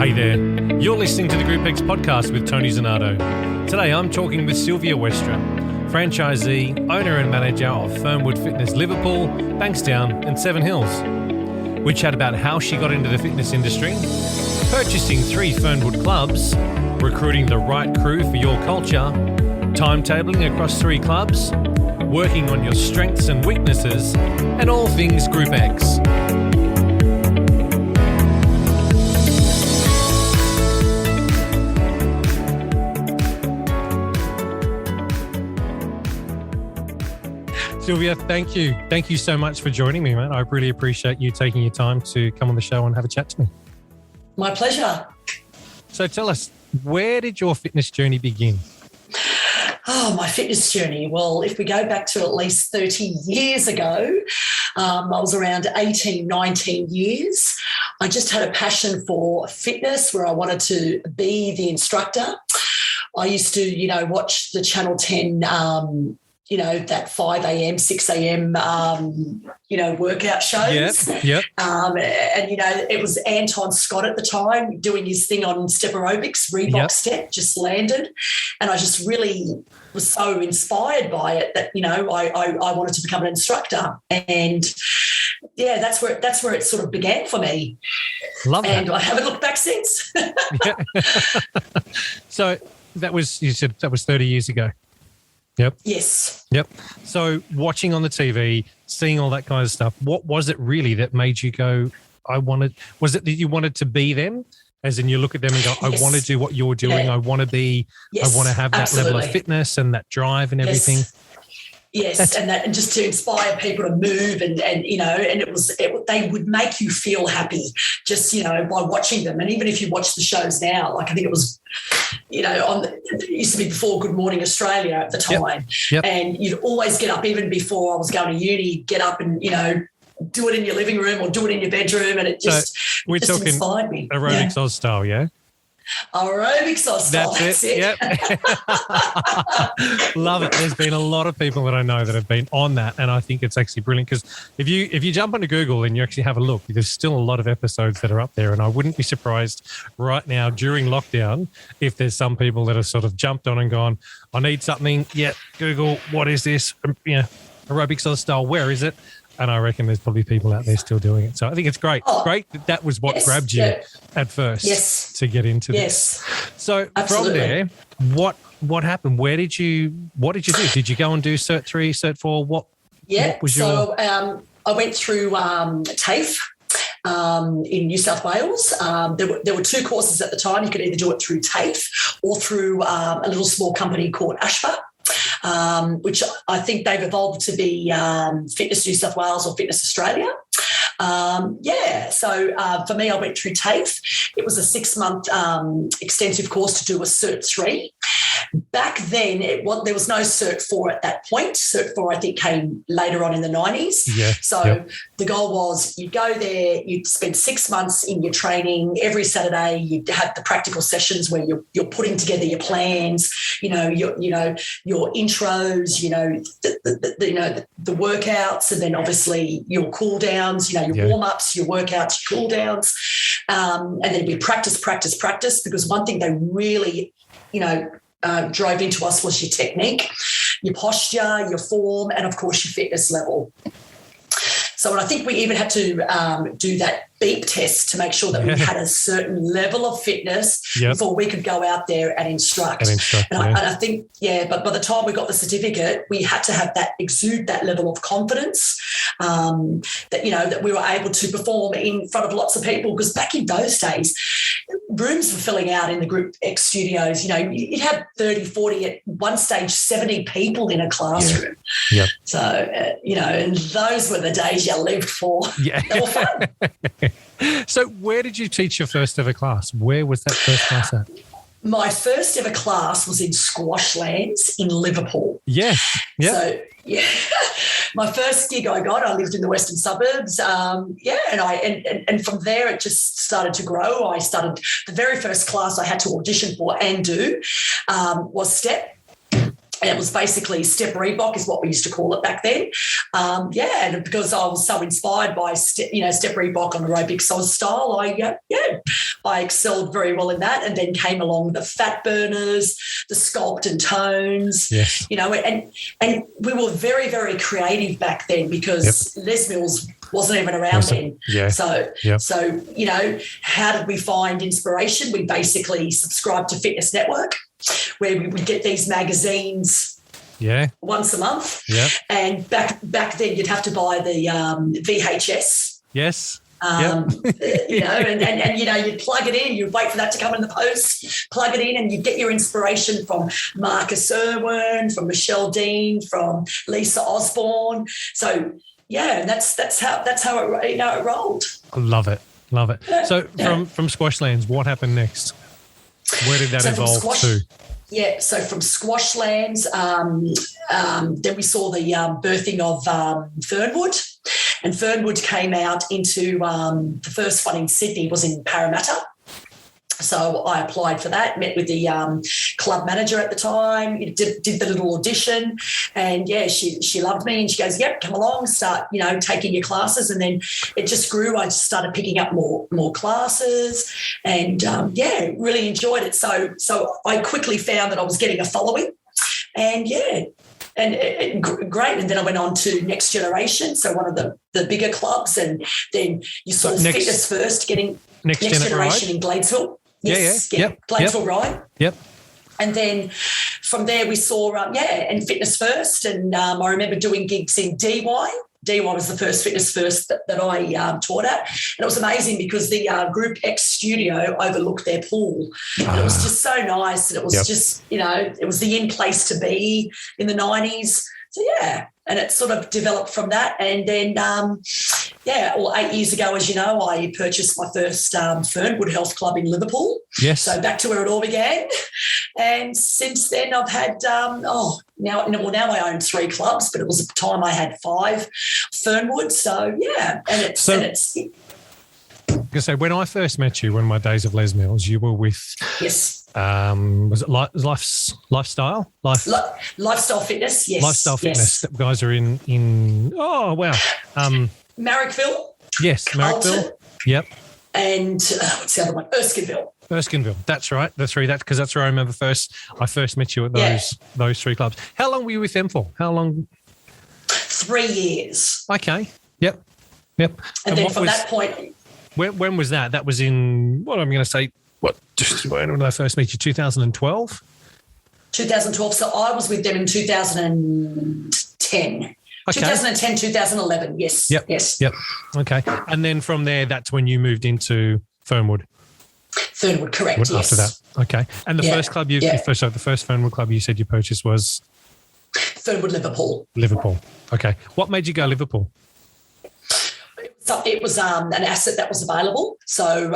Hey there, you're listening to the GROUPEX podcast with Tony Zanato. Today I'm talking with Sylvia Westra, franchisee, owner and manager of Fernwood Fitness Liverpool, Bankstown and Seven Hills. We chat about how she got into the fitness industry, purchasing 3 Fernwood Clubs, recruiting the right crew for your culture, timetabling across 3 clubs, working on your strengths and weaknesses, and all things GROUPEX. Sylvia, thank you. Thank you so much for joining me, man. I really appreciate you taking your time to come on the show and have a chat to me. My pleasure. So tell us, where did your fitness journey begin? Oh, my fitness journey. Well, if we go back to at least 30 years ago, I was around 18, 19 years. I just had a passion for fitness where I wanted to be the instructor. I used to, watch the Channel 10 that 5 a.m., 6 a.m., workout shows. Yep. And it was Anton Scott at the time doing his thing on step aerobics, Reebok step, just landed. And I just really was so inspired by it that, I wanted to become an instructor. And, that's where it sort of began for me. Love that. And I haven't looked back since. So you said that was 30 years ago. Yep. Yes. Yep. So watching on the TV, seeing all that kind of stuff, what was it really that made you go, was it that you wanted to be them? As in you look at them and go, I want to do what you're doing. Yeah. I want to be, I want to have that level of fitness and that drive and everything. Yes, and just to inspire people to move and they would make you feel happy just, by watching them. And even if you watch the shows now, like I think it was, it used to be before Good Morning Australia at the time. Yep. And you'd always get up, even before I was going to uni, get up and, do it in your living room or do it in your bedroom. And it just, we're talking inspired me. Aerobics Oz style, yeah? Aerobics Oz style, that's it. Yep. Love it. There's been a lot of people that I know that have been on that, and I think it's actually brilliant because if you jump onto Google and you actually have a look, there's still a lot of episodes that are up there, and I wouldn't be surprised right now during lockdown if there's some people that have sort of jumped on and gone, I need something. Yeah, Google, what is this? Aerobics Oz style, where is it? And I reckon there's probably people out there still doing it. So I think it's great. Great that was what grabbed you at first to get into this. So absolutely. From there, what happened? What did you do? Did you go and do Cert 3, Cert 4? What was your... I went through TAFE in New South Wales. There were 2 courses at the time. You could either do it through TAFE or through a little small company called ASHPA. Which I think they've evolved to be Fitness New South Wales or Fitness Australia. So for me, I went through TAFE. It was a 6-month extensive course to do a Cert 3. Back then, there was no Cert 4 at that point. Cert 4, I think, came later on in the 90s. The goal was you go there, you'd spend 6 months in your training. Every Saturday, you'd have the practical sessions where you're putting together your plans, your intros, the workouts, and then obviously your cool downs, your warm-ups, your workouts, your cool downs. And then it'd be practice, because one thing they really, drove into us was your technique, your posture, your form, and of course your fitness level. So I think we even had to do that beep test to make sure that we had a certain level of fitness before we could go out there and instruct. I think, but by the time we got the certificate, we had to exude that level of confidence that we were able to perform in front of lots of people, because back in those days, rooms were filling out in the GROUPEX studios. You'd have 30, 40, at one stage 70 people in a classroom. So, and those were the days you lived for. They were fun. So where did you teach your first ever class? Where was that first class at? My first ever class was in Squashlands in Liverpool. So, my first gig I lived in the western suburbs. And from there it just started to grow. The very first class I had to audition for and do was Step. And it was basically Step Reebok is what we used to call it back then. And because I was so inspired by Step Reebok on aerobic style, I excelled very well in that. And then came along the fat burners, the sculpt and tones, yes. And we were very, very creative back then because Les Mills wasn't even around then. Yeah. So, how did we find inspiration? We basically subscribed to Fitness Network, where we would get these magazines once a month. Yeah. And back then you'd have to buy the VHS. Yes. And you'd plug it in, you'd wait for that to come in the post, plug it in, and you'd get your inspiration from Marcus Irwin, from Michelle Dean, from Lisa Osborne. So and that's how it rolled. I love it. So from Squashlands, what happened next? Where did that evolve to? Yeah, so from Squashlands, then we saw the birthing of Fernwood, and Fernwood came out into the first one in Sydney was in Parramatta. So I applied for that, met with the club manager at the time, did the little audition, and she loved me, and she goes, "Yep, come along, start taking your classes." And then it just grew. I just started picking up more classes, and really enjoyed it. So I quickly found that I was getting a following, and great. And then I went on to Next Generation, so one of the bigger clubs, and then you saw Fitness First getting Next Generation in Gladesville. Yes, Gladesville Ride. Yep. And then from there we saw, and Fitness First. And I remember doing gigs in DY. DY was the first Fitness First that I taught at. And it was amazing because the GROUPEX studio overlooked their pool. And it was just so nice. And it was just, it was the in place to be in the 90s. So, and it sort of developed from that. And then, 8 years ago, as you know, I purchased my first Fernwood Health Club in Liverpool. Yes. So back to where it all began. And since then I've had, now I own 3 clubs, but it was a time I had 5 Fernwood. So, and it's when I first met you, in my days of Les Mills, you were with was it Lifestyle? Lifestyle Fitness, yes. Lifestyle Fitness. That guys are in Marrickville. Yes, Marrickville. Yep. And what's the other one? Erskineville. That's right. That's because that's where I remember I first met you at those 3 clubs. How long were you with them for? How long? 3 years. Okay. Yep. And then from that point. When was that? That was in, what I'm going to say, when did I first meet you? 2012? 2012. So I was with them in 2010. Okay. 2010, 2011. Yes. Yep. Okay. And then from there, that's when you moved into Fernwood. Fernwood, correct. Yes. After that. Okay. And the first club the first Fernwood club you said you purchased was? Fernwood Liverpool. Okay. What made you go Liverpool? So it was an asset that was available. So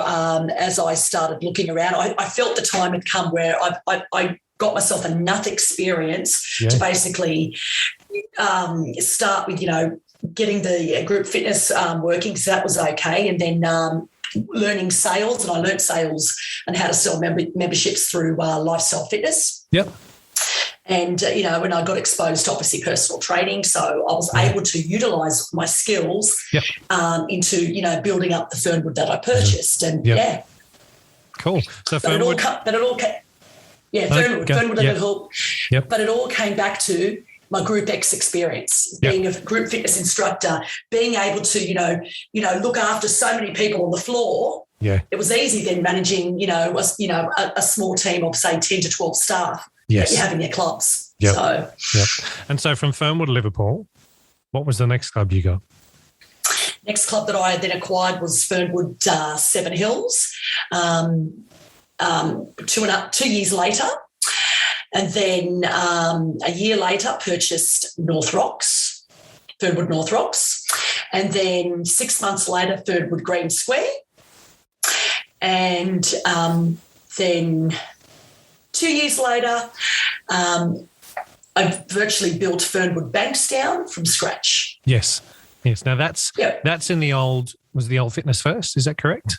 as I started looking around, I felt the time had come where I got myself enough experience to basically start with, getting the group fitness working, because that was okay. And then learning sales, and I learned sales and how to sell memberships through Lifestyle Fitness. Yep. And, when I got exposed to obviously personal training, so I was able to utilise my skills into, building up the Fernwood that I purchased. And, Cool. So Fernwood. Fernwood Liverpool. Yep. But it all came back to my GROUPEX experience, being a group fitness instructor, being able to, look after so many people on the floor. Yeah. It was easy then managing, a small team of, say, 10 to 12 staff. Yes. That you have in your clubs. Yep. So. Yep. And so from Fernwood Liverpool, what was the next club you got? Next club that I then acquired was Fernwood Seven Hills 2 years later. And then a year later purchased Fernwood North Rocks. And then 6 months later, Fernwood Green Square. And then 2 years later, I virtually built Fernwood Bankstown from scratch. Yes. Now that's in the old Fitness First. Is that correct?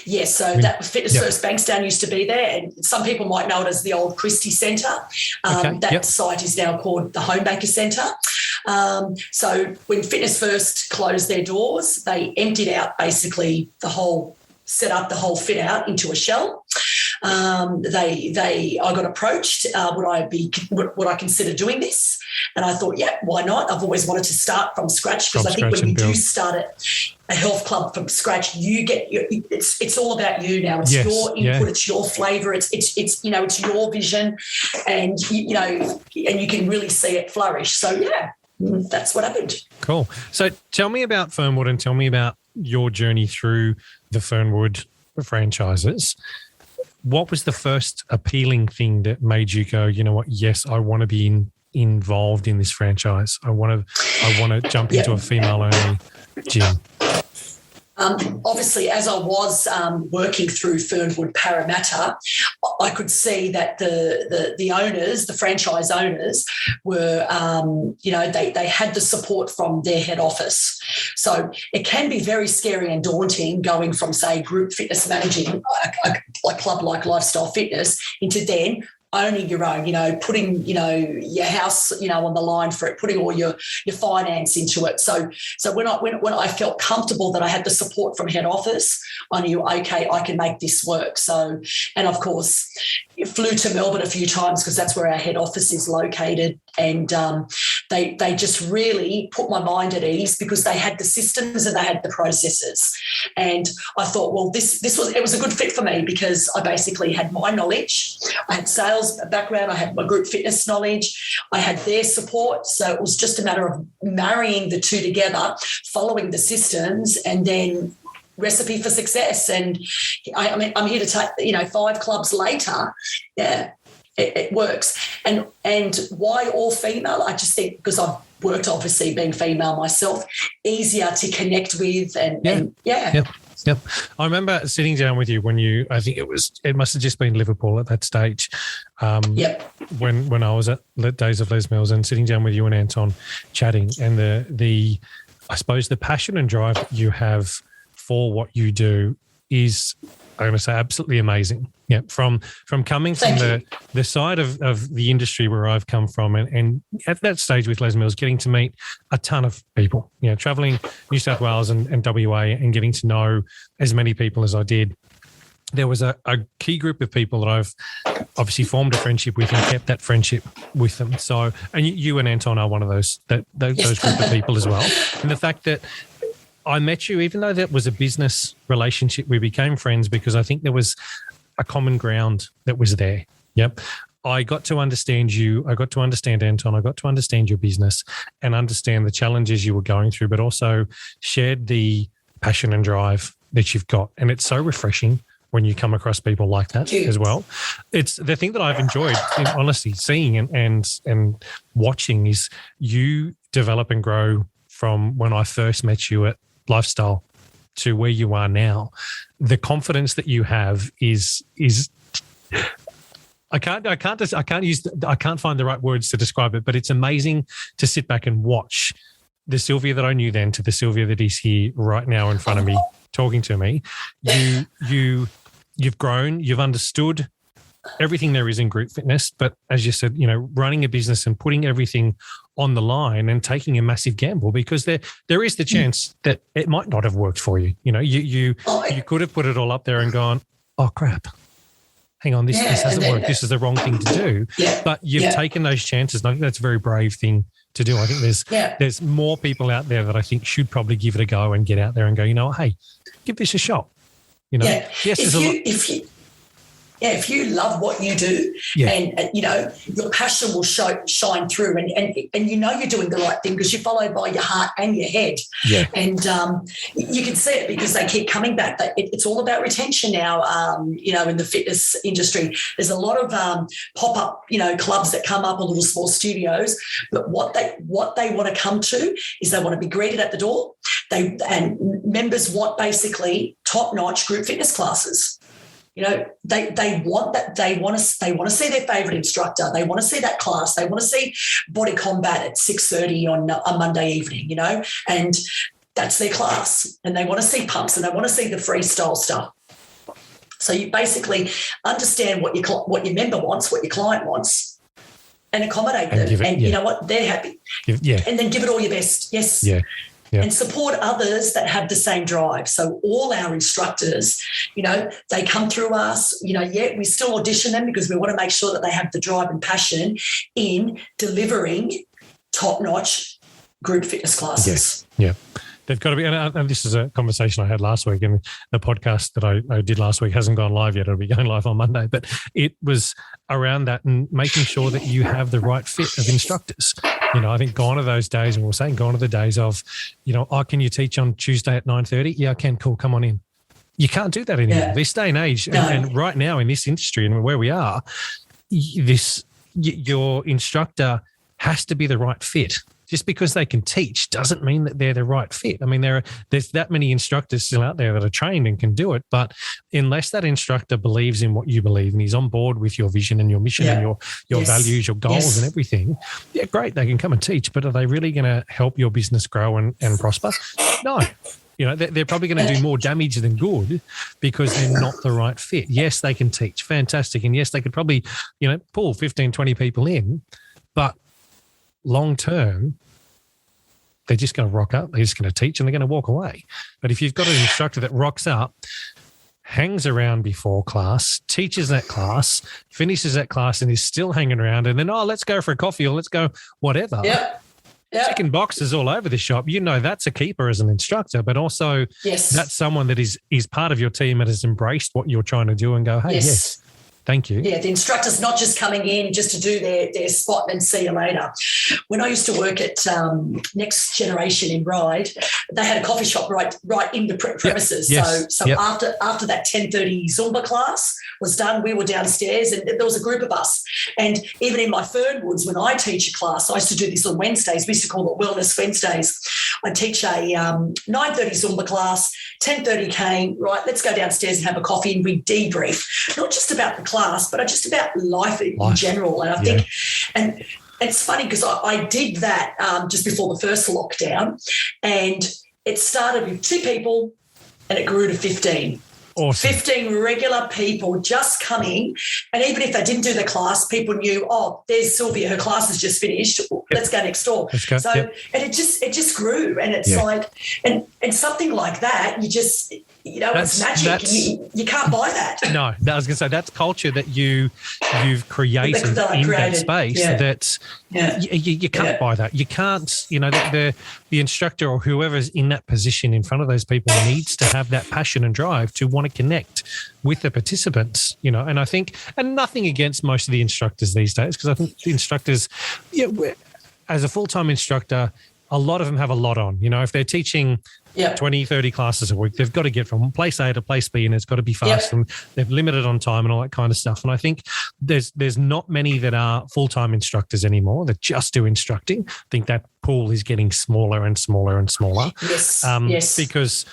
Yes, so that Fitness First Bankstown used to be there, and some people might know it as the old Christie Centre. That site is now called the Homebaker Centre. So when Fitness First closed their doors, they emptied out basically set up the whole fit out into a shell. I got approached, would I consider doing this? And I thought, yeah, why not? I've always wanted to start from scratch, because I think when you do start a health club from scratch, you get it's all about you now. It's your input, it's your flavour, it's it's your vision, and you can really see it flourish. So that's what happened. Cool. So tell me about Fernwood, and tell me about your journey through the Fernwood franchises. What was the first appealing thing that made you go, you know what, yes, I want to be involved in this franchise. I want to jump into a female-only gym. Obviously, as I was working through Fernwood Parramatta, I could see that the owners, the franchise owners, were, they had the support from their head office. So it can be very scary and daunting going from, say, group fitness managing a club like Lifestyle Fitness into then owning your own, putting, your house, on the line for it, putting all your finance into it. So when I felt comfortable that I had the support from head office, I knew, okay, I can make this work. So, and of course, flew to Melbourne a few times because that's where our head office is located. And they just really put my mind at ease because they had the systems and they had the processes. And I thought, well, it was a good fit for me because I basically had my knowledge. I had sales background. I had my group fitness knowledge. I had their support. So it was just a matter of marrying the two together, following the systems, and then recipe for success. And I'm here to take, 5 clubs later. Yeah. It works. And why all female? I just think because I've worked, obviously, being female myself, easier to connect with Yep. I remember sitting down with you when it must have just been Liverpool at that stage. When I was at Days of Les Mills, and sitting down with you and Anton chatting, and the I suppose the passion and drive that you have for what you do is, I'm going to say, absolutely amazing. Yeah, from coming from the side of the industry where I've come from, and at that stage with Les Mills, getting to meet a ton of people, traveling New South Wales and WA and getting to know as many people as I did. There was a key group of people that I've obviously formed a friendship with and kept that friendship with them. So, and you and Anton are one of those group of people as well. And the fact that I met you, even though that was a business relationship, we became friends because I think there was a common ground that was there. Yep. I got to understand you. I got to understand Anton. I got to understand your business and understand the challenges you were going through, but also shared the passion and drive that you've got. And it's so refreshing when you come across people like that as well. It's the thing that I've enjoyed, honestly, seeing and watching is you develop and grow from when I first met you at Lifestyle to where you are now. The confidence that you have is I can't find the right words to describe it, but it's amazing to sit back and watch the Sylvia that I knew then to the Sylvia that is here right now in front of me talking to me. You've grown, you've understood everything there is in group fitness, but as you said, running a business and putting everything on the line and taking a massive gamble, because there is the chance that it might not have worked for you. You could have put it all up there and gone, oh crap, hang on, this hasn't worked. This is the wrong thing to do. But you've taken those chances. And I think that's a very brave thing to do. I think there's more people out there that I think should probably give it a go and get out there and go, hey, give this a shot. If you love what you do and your passion will shine through and you're doing the right thing because you're followed by your heart and your head. Yeah. And you can see it because they keep coming back. It's all about retention now, in the fitness industry. There's a lot of pop-up, clubs that come up or little small studios, but what they want to come to is they want to be greeted at the door. And members want basically top-notch group fitness classes. They want that. They want to see their favourite instructor. They want to see that class. They want to see body combat at 6:30 on a Monday evening. And that's their class. And they want to see pumps and they want to see the freestyle stuff. So you basically understand what your member wants, what your client wants, and accommodate them. And you know what? They're happy. And then give it all your best. Yes. Yeah. And support others that have the same drive. So all our instructors, they come through us, we still audition them because we want to make sure that they have the drive and passion in delivering top-notch group fitness classes. Yeah. They've got to be, and this is a conversation I had last week, and the podcast that I did last week hasn't gone live yet. It'll be going live on Monday, but it was around that and making sure that you have the right fit of instructors. I think gone are those days, and we were saying gone are the days of, can you teach on Tuesday at 9:30? Yeah, I can. Cool. Come on in. You can't do that anymore. This day and age, and right now in this industry and where we are, your instructor has to be the right fit. Just because they can teach doesn't mean that they're the right fit. I mean, there's that many instructors still out there that are trained and can do it, but unless that instructor believes in what you believe and he's on board with your vision and your mission and your values, your goals and everything, great, they can come and teach, but are they really going to help your business grow and prosper? No. They're probably going to do more damage than good because they're not the right fit. Yes, they can teach. Fantastic. And yes, they could probably, pull 15, 20 people in, but long term, they're just going to rock up, they're just going to teach, and they're going to walk away. But if you've got an instructor that rocks up, hangs around before class, teaches that class, finishes that class, and is still hanging around, and then, let's go for a coffee or let's go whatever. Ticking boxes all over the shop. That's a keeper as an instructor, but also that's someone that is part of your team and has embraced what you're trying to do and go, hey, yes. Thank you. Yeah, the instructor's not just coming in just to do their spot and see you later. When I used to work at Next Generation in Ryde, they had a coffee shop right in the premises. So after that 10:30 Zumba class was done, we were downstairs and there was a group of us. And even in my Fernwoods, when I teach a class, I used to do this on Wednesdays. We used to call it Wellness Wednesdays. I teach a 9:30 Zumba class, 10:30 came, right, let's go downstairs and have a coffee and we debrief, not just about the class, but just about life in general. And I think, and it's funny because I did that just before the first lockdown, and it started with 2 people and it grew to 15. Awesome. 15 regular people just coming, and even if they didn't do the class, people knew, there's Sylvia, her class has just finished. Let's go next door. Let's go. So and it just grew, and it's like, and something like that, you just, it's magic. You can't buy that. No, I was going to say that's culture that you've created in that space. That you can't buy that. You can't. The instructor or whoever's in that position in front of those people needs to have that passion and drive to want to connect with the participants. And I think, and nothing against most of the instructors these days, because I think the instructors, as a full-time instructor, a lot of them have a lot on. If they're teaching 20, 30 classes a week, they've got to get from place A to place B, and it's got to be fast, and they're limited on time and all that kind of stuff. And I think there's not many that are full-time instructors anymore that just do instructing. I think that pool is getting smaller and smaller and smaller. Yes. Because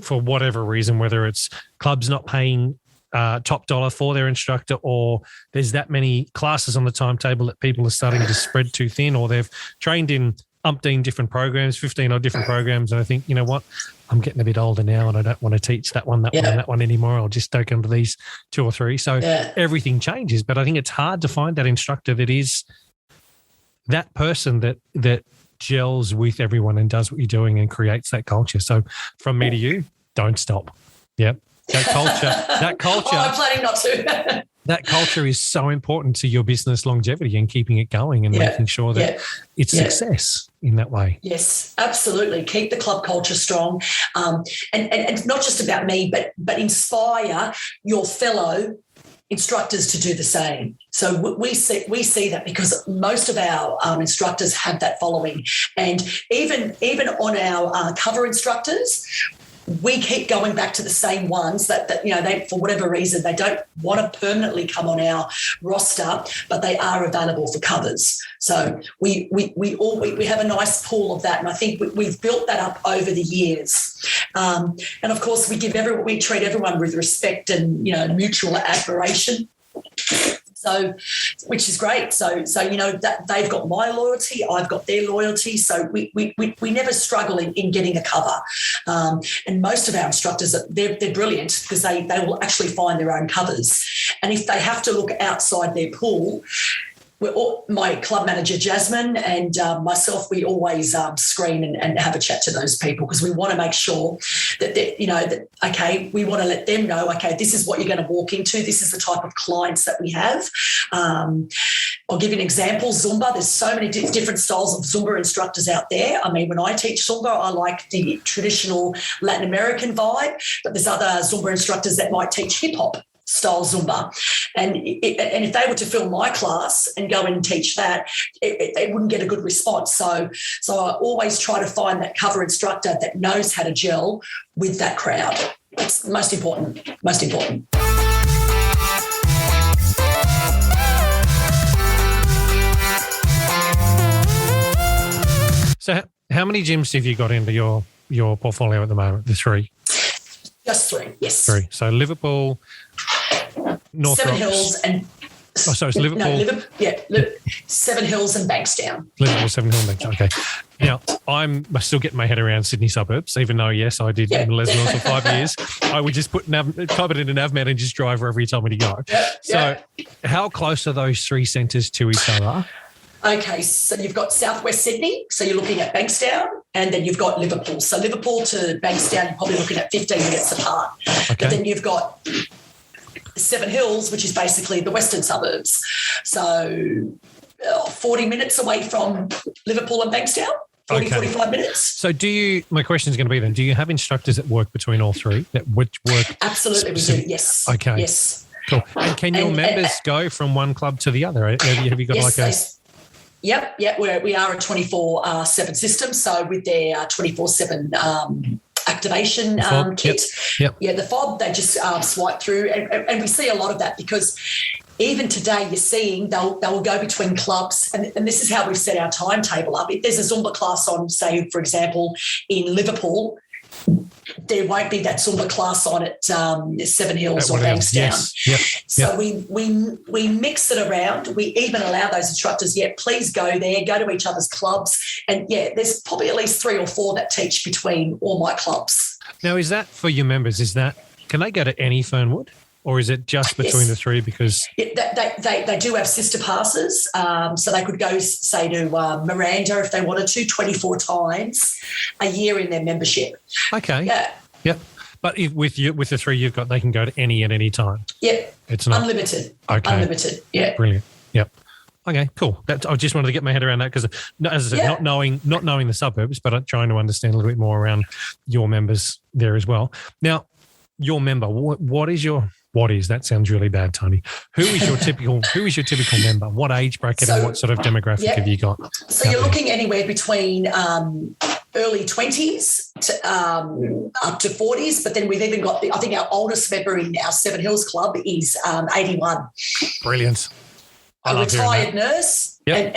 for whatever reason, whether it's clubs not paying top dollar for their instructor, or there's that many classes on the timetable that people are starting to spread too thin, or they've trained in umpteen different programs, 15 odd different programs. And I think, you know what, I'm getting a bit older now and I don't want to teach that one, and that one anymore. I'll just stoke into these 2 or 3. So everything changes. But I think it's hard to find that instructor that is that person that gels with everyone and does what you're doing and creates that culture. So from me to you, don't stop. Yep. That culture. I'm planning not to. That culture is so important to your business longevity and keeping it going and making sure that it's success in that way. Yes, absolutely. Keep the club culture strong, and not just about me, but inspire your fellow instructors to do the same. So we see that because most of our instructors have that following, and even on our cover instructors, we keep going back to the same ones that they, for whatever reason, they don't want to permanently come on our roster, but they are available for covers. So we have a nice pool of that, and I think we've built that up over the years. And of course, we treat everyone with respect and mutual admiration. So which is great. So that they've got my loyalty, I've got their loyalty. So we never struggle in getting a cover. And most of our instructors, they're brilliant because they will actually find their own covers. And if they have to look outside their pool, my club manager, Jasmine, and myself, we always screen and have a chat to those people because we want to make sure that we want to let them know, okay, this is what you're going to walk into. This is the type of clients that we have. I'll give you an example. Zumba, there's so many different styles of Zumba instructors out there. I mean, when I teach Zumba, I like the traditional Latin American vibe, but there's other Zumba instructors that might teach hip-hop style Zumba. And if they were to film my class and go and teach that, they wouldn't get a good response. So I always try to find that cover instructor that knows how to gel with that crowd. It's most important. So how many gyms have you got into your portfolio at the moment? The 3? Just 3, yes. 3. So Liverpool, North Seven Rocks. Hills and... Oh, sorry, it's Liverpool. No, Seven Hills and Bankstown. Liverpool, Seven Hills, Bankstown. Okay. Now, I'm still getting my head around Sydney suburbs, even though, yes, I did in Les Mills for 5 years. I would just type it into NavMed and just drive wherever you told me to go. So how close are those 3 centres to each other? Okay, so you've got southwest Sydney, so you're looking at Bankstown, and then you've got Liverpool. So Liverpool to Bankstown, you're probably looking at 15 minutes apart. Okay. But then you've got Seven Hills, which is basically the western suburbs. So 40 minutes away from Liverpool and Bankstown, 45 minutes. So my question is going to be then, do you have instructors that work between all 3 that work? Absolutely, we do, yes. Okay. Yes. Cool. And can your members go from one club to the other? Have you got Yep. We are a 24/7 system. So with their 24/7 activation kit, the fob, they just swipe through, and we see a lot of that because even today you're seeing they'll go between clubs, and this is how we've set our timetable up. If there's a Zumba class on, say, for example, in Liverpool, there won't be that Zumba class on at Seven Hills or Bankstown. So we mix it around. We even allow those instructors, please go there, go to each other's clubs. And, there's probably at least 3 or 4 that teach between all my clubs. Now, is that for your members? Can they go to any Fernwood? Or is it just between the 3 because... They do have sister passes, so they could go, say, to Miranda if they wanted to, 24 times a year in their membership. Okay. Yep. But with the 3 you've got, they can go to any at any time? Yep. It's not... Unlimited. Okay. Unlimited, yeah. Brilliant. Yep. Okay, cool. I just wanted to get my head around that because, as I said, not knowing the suburbs, but trying to understand a little bit more around your members there as well. Now, your member, that sounds really bad, Tony. Who is your typical member? What age bracket and what sort of demographic have you got? So you're looking anywhere between early 20s to up to 40s, but then we've even got I think our oldest member in our Seven Hills Club is 81. Brilliant. A retired nurse, and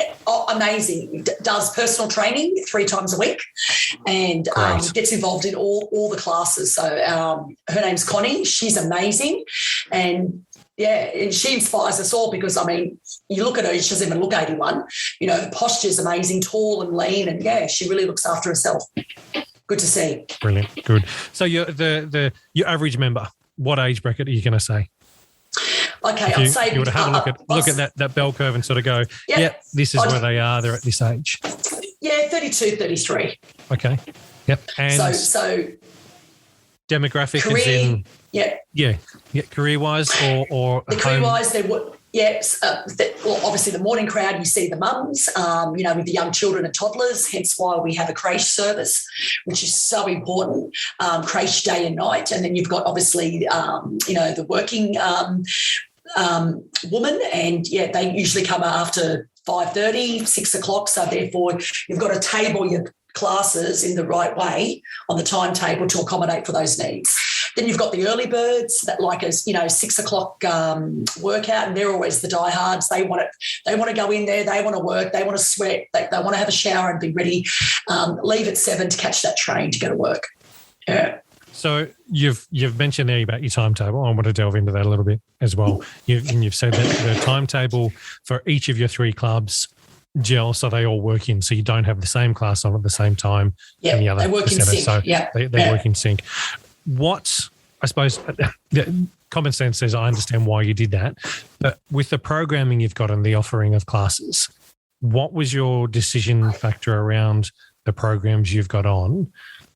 amazing. Does personal training 3 times a week, and gets involved in all the classes. So her name's Connie. She's amazing, and she inspires us all because you look at her, she doesn't even look 81. Her posture's amazing, tall and lean, and she really looks after herself. Good to see. Brilliant, good. So your average member, what age bracket are you going to say? Okay, I'd say you would have a look at that bell curve and sort of go, this is where they are. They're at this age. 32, 33. Okay. Yep. And so demographic career, is in career-wise or the career-wise, they would. Yes, obviously the morning crowd, you see the mums, with the young children and toddlers, hence why we have a creche service, which is so important, creche day and night. And then you've got obviously, the working woman, and they usually come after 5:30, 6 o'clock. So therefore you've got to table your classes in the right way on the timetable to accommodate for those needs. Then you've got the early birds that like a 6 o'clock workout, and they're always the diehards. They want to go in there. They want to work. They want to sweat. They want to have a shower and be ready. Leave at 7 to catch that train to go to work. Yeah. So you've mentioned there about your timetable. I want to delve into that a little bit as well. You've said that the timetable for each of your 3 clubs gel, so they all work in. So you don't have the same class on at the same time. Yeah, the other they work in sync. So yeah, they work in sync. What, I suppose, common sense says I understand why you did that, but with the programming you've got and the offering of classes, what was your decision factor around the programs you've got on,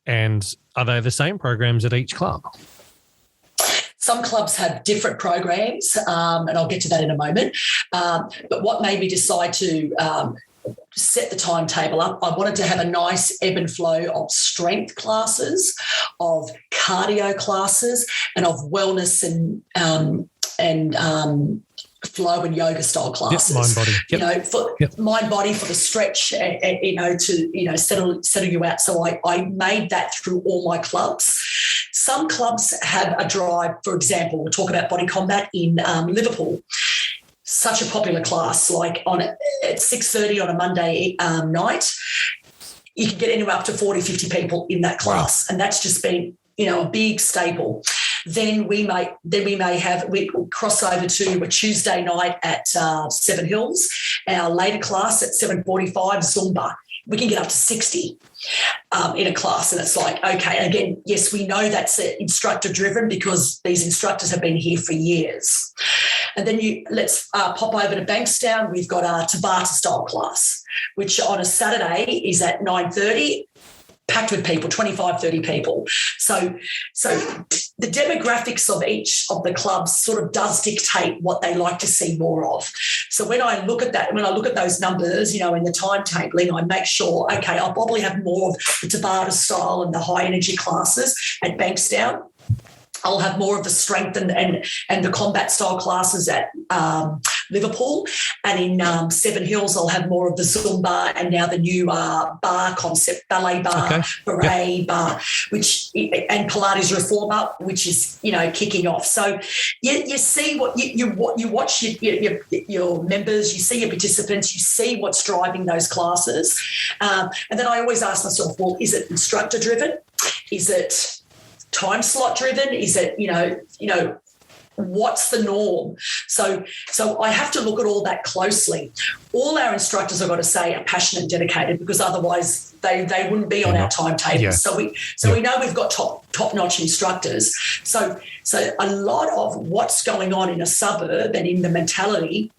and are they the same programs at each club? Some clubs have different programs, and I'll get to that in a moment. But what made me decide to set the timetable up, I wanted to have a nice ebb and flow of strength classes, of cardio classes, and of wellness and flow and yoga style classes. Mind body. Yep. You know, for mind body, for the stretch, to settle you out. So I made that through all my clubs. Some clubs have a drive. For example, we'll talk about body combat in Liverpool. Such a popular class, like at 6:30 on a Monday night, you can get anywhere up to 40, 50 people in that class, and that's just been a big staple. Then we may cross over to a Tuesday night at Seven Hills, our later class at 7:45 Zumba. We can get up to 60 in a class, and it's like, okay, again, yes, we know that's instructor driven because these instructors have been here for years. And then let's pop over to Bankstown. We've got our Tabata style class, which on a Saturday is at 9:30. Packed with people, 25, 30 people. So the demographics of each of the clubs sort of does dictate what they like to see more of. So when I look at that, when I look at those numbers, in the timetabling, I make sure, okay, I'll probably have more of the Tabata style and the high energy classes at Bankstown. I'll have more of the strength and the combat style classes at Liverpool, and in Seven Hills I'll have more of the Zumba and now the new bar concept, ballet bar, beret bar, and Pilates reformer, which is kicking off. So you see what you watch your members, you see your participants, you see what's driving those classes, and then I always ask myself, well, is it instructor driven? Is it time slot driven? Is it, what's the norm? So I have to look at all that closely. All our instructors, I've got to say, are passionate and dedicated, because otherwise they wouldn't be on our timetable. Yeah. So we know we've got top-notch instructors. So a lot of what's going on in a suburb and in the mentality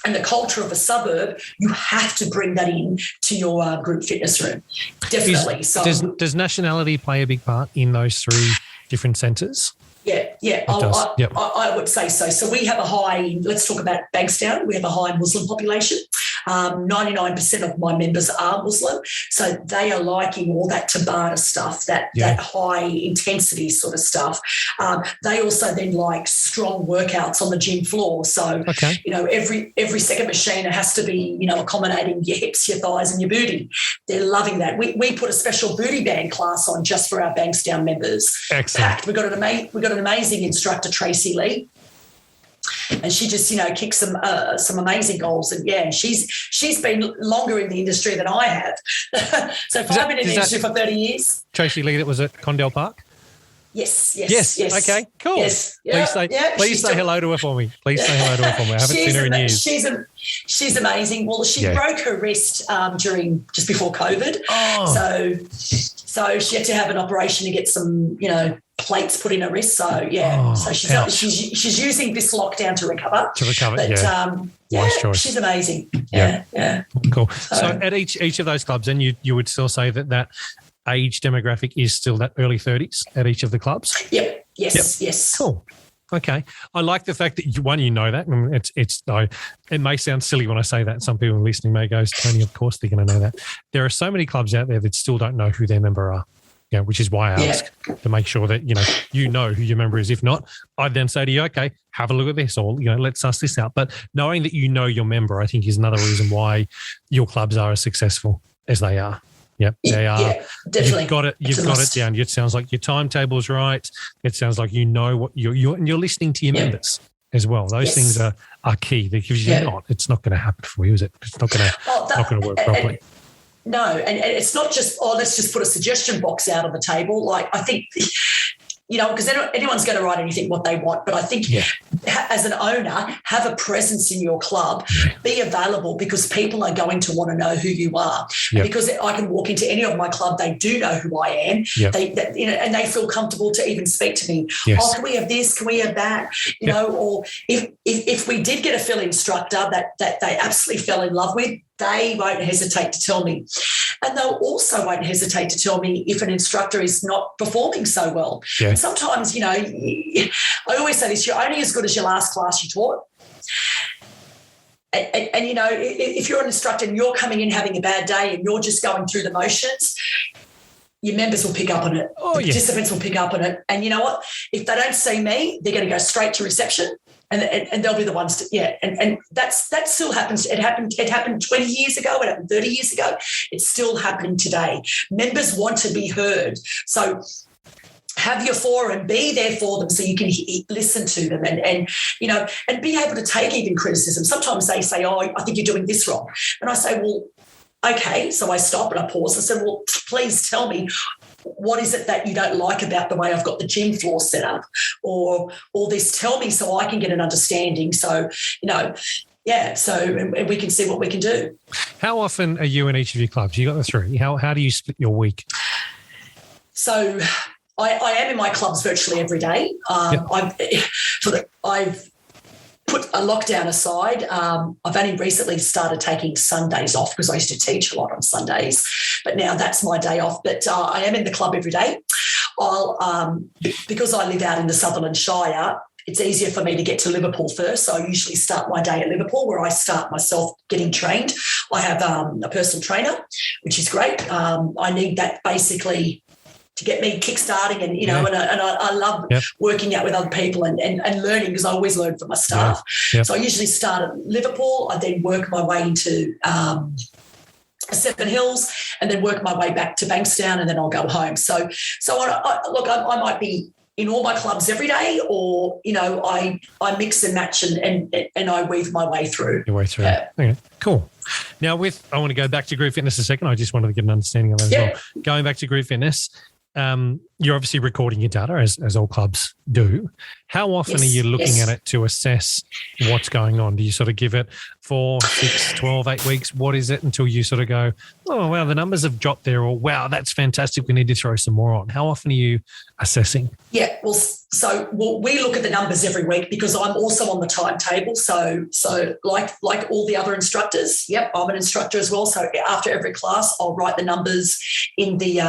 and the culture of a suburb, you have to bring that in to your group fitness room. Definitely. Does nationality play a big part in those 3 different centres? Yeah. I would say so. So we have a high, let's talk about Bankstown, we have a high Muslim population. 99% of my members are Muslim. So they are liking all that Tabata stuff, that high intensity sort of stuff. They also then like strong workouts on the gym floor. So, every second machine has to be, accommodating your hips, your thighs and your booty. They're loving that. We put a special booty band class on just for our Bankstown members. Excellent. Packed. We've got an amazing instructor, Tracy Lee. And she just, kicks some amazing goals. And, she's been longer in the industry than I have. So I've been in the industry for 30 years. Tracy Lee, that was at Condell Park? Yes. Okay, cool. Yes. Please say hello to her for me. I haven't seen her in years. She's amazing. Well, she broke her wrist just before COVID. Oh. So she had to have an operation to get some, plates put in her wrist. So she's using this lockdown to recover. But, she's amazing. Yeah. Cool. So at each of those clubs, then you would still say that age demographic is still that early 30s at each of the clubs? Yep. Yes. Cool. Okay. I like the fact that you know that. And it may sound silly when I say that. Some people listening may go, Tony, of course they're going to know that. There are so many clubs out there that still don't know who their member are. Which is why I ask to make sure that, you know who your member is. If not, I'd then say to you, okay, have a look at this, or, let's suss this out. But knowing that you know your member, I think, is another reason why your clubs are as successful as they are. Yep, they are. Yeah, definitely. You've got it down. It sounds like your timetable's right. It sounds like you know what and you're listening to your members as well. Those things are key, because it's not going to happen for you, is it? It's not going to work properly. No, and it's not just, let's just put a suggestion box out on the table. Like, I think because anyone's going to write anything what they want. But I think as an owner, have a presence in your club, be available, because people are going to want to know who you are. And because I can walk into any of my club, they do know who I am. And they feel comfortable to even speak to me. Oh, can we have this? Can we have that? Or if we did get a fill instructor that they absolutely fell in love with, they won't hesitate to tell me. And they'll also won't hesitate to tell me if an instructor is not performing so well. And sometimes, I always say this, you're only as good as your last class you taught. And if you're an instructor and you're coming in having a bad day and you're just going through the motions, your members will pick up on it. Participants will pick up on it. And you know what? If they don't see me, they're going to go straight to reception. And they'll be the ones to, and that still happens. It happened 20 years ago. It happened 30 years ago. It's still happening today. Members want to be heard. So have your forum, be there for them so you can listen to them and be able to take even criticism. Sometimes they say, oh, I think you're doing this wrong. And I say, well, okay. So I stop and I pause. I said, well, please tell me, what is it that you don't like about the way I've got the gym floor set up, or all this? Tell me so I can get an understanding. So, and we can see what we can do. How often are you in each of your clubs? You got the three. How do you split your week? So I am in my clubs virtually every day. I've put a lockdown aside. I've only recently started taking Sundays off because I used to teach a lot on Sundays, but now that's my day off. But I am in the club every day. Because I live out in the Sutherland Shire, it's easier for me to get to Liverpool first. So I usually start my day at Liverpool, where I start myself getting trained. I have a personal trainer, which is great. I need that basically to get me kick-starting and, and I love working out with other people and learning, because I always learn from my staff. So I usually start at Liverpool. I then work my way into Seven Hills and then work my way back to Bankstown, and then I'll go home. So I might be in all my clubs every day, or, I mix and match and I weave my way through. Your way through. Okay, cool. Now I want to go back to group fitness a second. I just wanted to get an understanding of that as well. Going back to group fitness, you're obviously recording your data as all clubs do. How often are you looking at it to assess what's going on? Do you sort of give it 4, 6, 12, 8 weeks? What is it until you sort of go, oh, wow, the numbers have dropped there, or wow, that's fantastic, we need to throw some more on? How often are you assessing? Yeah, we look at the numbers every week, because I'm also on the timetable. So like all the other instructors, I'm an instructor as well. So after every class, I'll write the numbers in the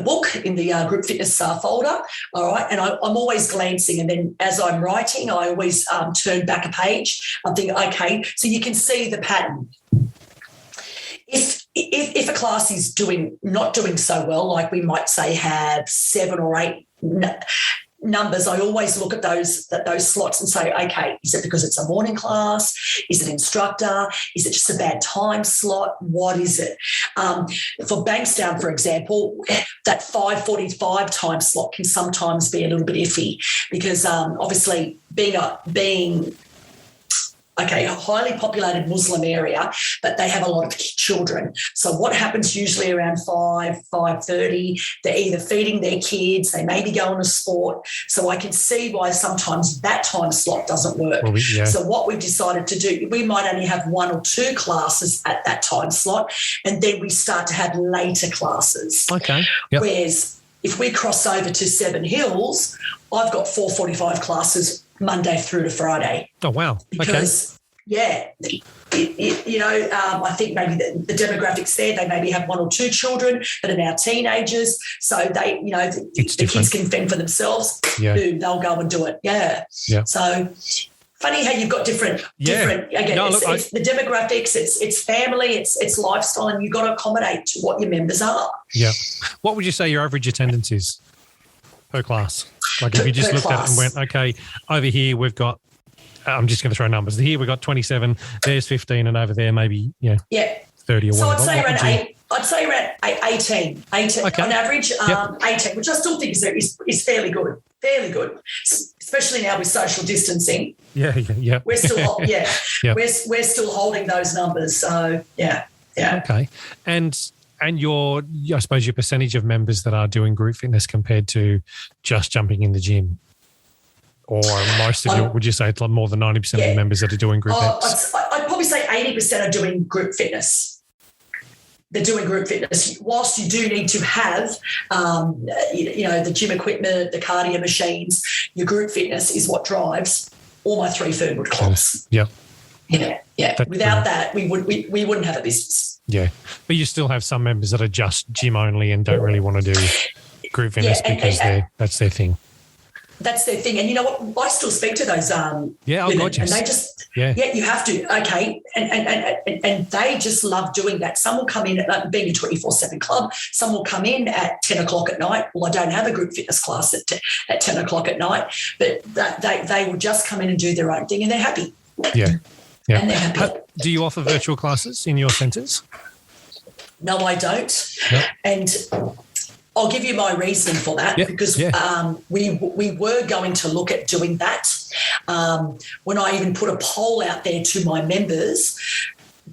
book, in the group fitness folder, all right? And I'm always glancing, and then as I'm writing, I always turn back a page. I'm thinking, okay, so you can see the pattern. If a class is not doing so well, like we might say have 7 or 8 numbers, I always look at those slots and say, okay, is it because it's a morning class? Is it instructor? Is it just a bad time slot? What is it? For Bankstown, for example, that 5:45 time slot can sometimes be a little bit iffy, because obviously being a highly populated Muslim area, but they have a lot of children. So what happens usually around 5:30, they're either feeding their kids, they may be going to sport. So I can see why sometimes that time slot doesn't work. So what we've decided to do, we might only have 1 or 2 classes at that time slot, and then we start to have later classes. Okay. Whereas if we cross over to Seven Hills, I've got 4:45 classes Monday through to Friday. Oh, wow. Because, I think maybe the demographics there, they maybe have 1 or 2 children that are now teenagers. So they, the kids can fend for themselves. Boom, they'll go and do it. So funny how you've got different again, it's the demographics, it's family, it's lifestyle, and you've got to accommodate to what your members are. Yeah. What would you say your average attendance is per class? Like if you just looked at it and went, okay, over here we've got, I'm just going to throw numbers. Here we've got 27, there's 15, and over there maybe 30 or whatever. So I'd say around 18 on average, 18, which I still think is fairly good, especially now with social distancing. We're still we're still holding those numbers. So yeah. Okay, and And I suppose your percentage of members that are doing group fitness compared to just jumping in the gym, or most of would you say it's like more than 90% of the members that are doing GROUPEX? I'd probably say 80% are doing group fitness. They're doing group fitness. Whilst you do need to have, the gym equipment, the cardio machines, your group fitness is what drives all my 3 Fernwood Clubs. Yeah. Yeah. Without that, we wouldn't have a business. Yeah. But you still have some members that are just gym only and don't really want to do group fitness because that's their thing. That's their thing. And you know what? I still speak to those women, gorgeous. and they just, you have to. Okay. And they just love doing that. Some will come in at being a 24/7 club. Some will come in at 10 o'clock at night. Well, I don't have a group fitness class at 10 o'clock at night, but they will just come in and do their own thing, and they're happy. Yeah. And they're happy. Do you offer virtual classes in your centres? No, I don't. Yep. And I'll give you my reason for that because we were going to look at doing that. When I even put a poll out there to my members,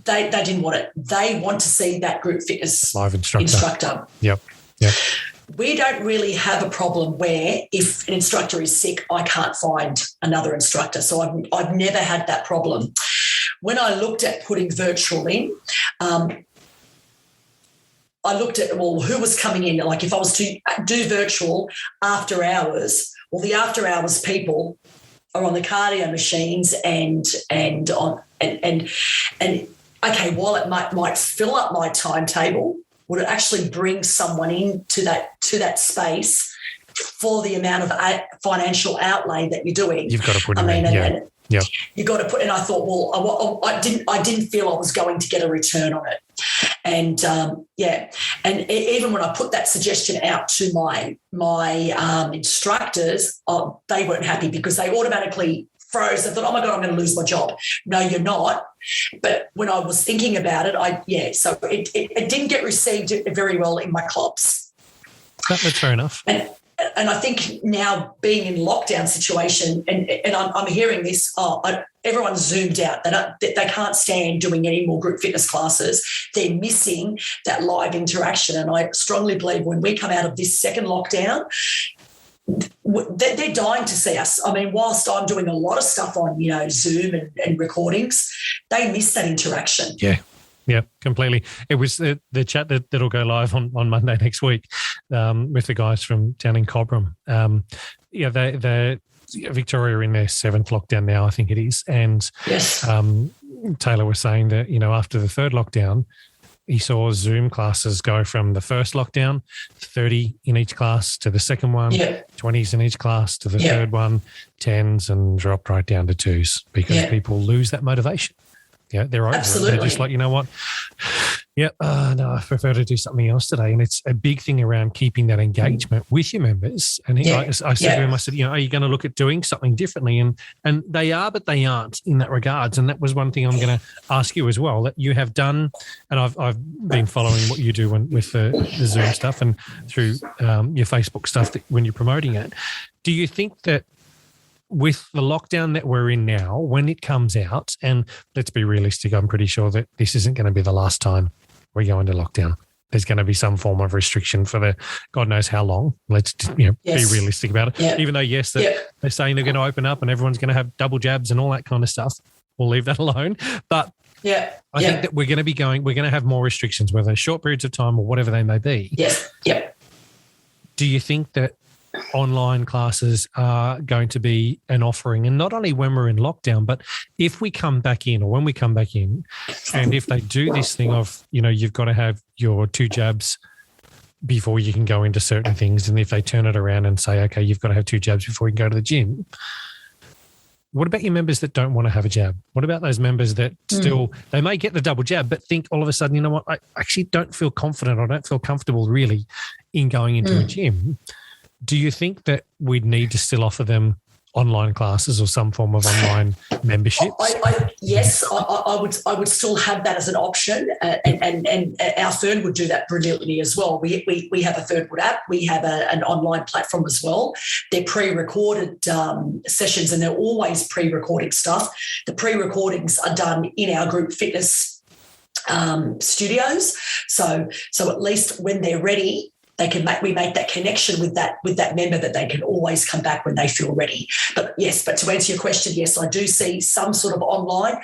they didn't want it. They want to see that group fitness live instructor. Yep. We don't really have a problem where if an instructor is sick, I can't find another instructor. So I've never had that problem. When I looked at putting virtual in, I looked at, who was coming in? Like if I was to do virtual after hours, the after hours people are on the cardio machines and okay, while it might fill up my timetable, would it actually bring someone into that space for the amount of financial outlay that you're doing? You've got to put it in. Yeah. You got to put, and I thought, I didn't feel I was going to get a return on it, and and even when I put that suggestion out to my instructors, they weren't happy because they automatically froze. I thought, oh my God, I'm going to lose my job. No, you're not. But when I was thinking about it, so it didn't get received very well in my clubs. That's fair enough. And I think now being in lockdown situation, and I'm hearing this, everyone's zoomed out. They can't stand doing any more group fitness classes. They're missing that live interaction. And I strongly believe when we come out of this second lockdown, they're dying to see us. I mean, whilst I'm doing a lot of stuff on, Zoom and recordings, they miss that interaction. Yeah, completely. It was the chat that'll go live on Monday next week with the guys from down in Cobram. They're Victoria in their 7th lockdown now, I think it is. And yes. Taylor was saying that, after the 3rd lockdown, he saw Zoom classes go from the first lockdown, 30 in each class, to the second one, 20s in each class, to the third one, 10s, and dropped right down to 2s because people lose that motivation. Yeah, they're over. Absolutely. They're just like, you know what? No, I prefer to do something else today. And it's a big thing around keeping that engagement with your members. And I said to him, I said, are you going to look at doing something differently? And they are, but they aren't in that regards. And that was one thing I'm going to ask you as well, that you have done, and I've been following what you do with the Zoom stuff and through your Facebook stuff when you're promoting it. Do you think that with the lockdown that we're in now, when it comes out, and let's be realistic, I'm pretty sure that this isn't going to be the last time we go into lockdown. There's going to be some form of restriction for the God knows how long. Let's be realistic about it. Even though, they're saying they're going to open up and everyone's going to have double jabs and all that kind of stuff. We'll leave that alone. But I think that we're going to have more restrictions, whether short periods of time or whatever they may be. Yes. Yeah. Do you think that online classes are going to be an offering, and not only when we're in lockdown, but if we come back in, or when we come back in, and if they do this thing of, you've got to have your 2 jabs before you can go into certain things, and if they turn it around and say, okay, you've got to have 2 jabs before you can go to the gym, what about your members that don't want to have a jab? What about those members that still, they may get the double jab, but think all of a sudden, you know what, I actually don't feel confident, I don't feel comfortable really in going into a gym. Do you think that we'd need to still offer them online classes or some form of online membership? Yes, I would still have that as an option, and our Fern would do that brilliantly as well. We have a Fernwood app, we have an online platform as well. They're pre-recorded sessions, and they're always pre-recording stuff. The pre-recordings are done in our group fitness studios. So at least when they're ready, we make that connection with that member that they can always come back when they feel ready. But to answer your question, yes, I do see some sort of online,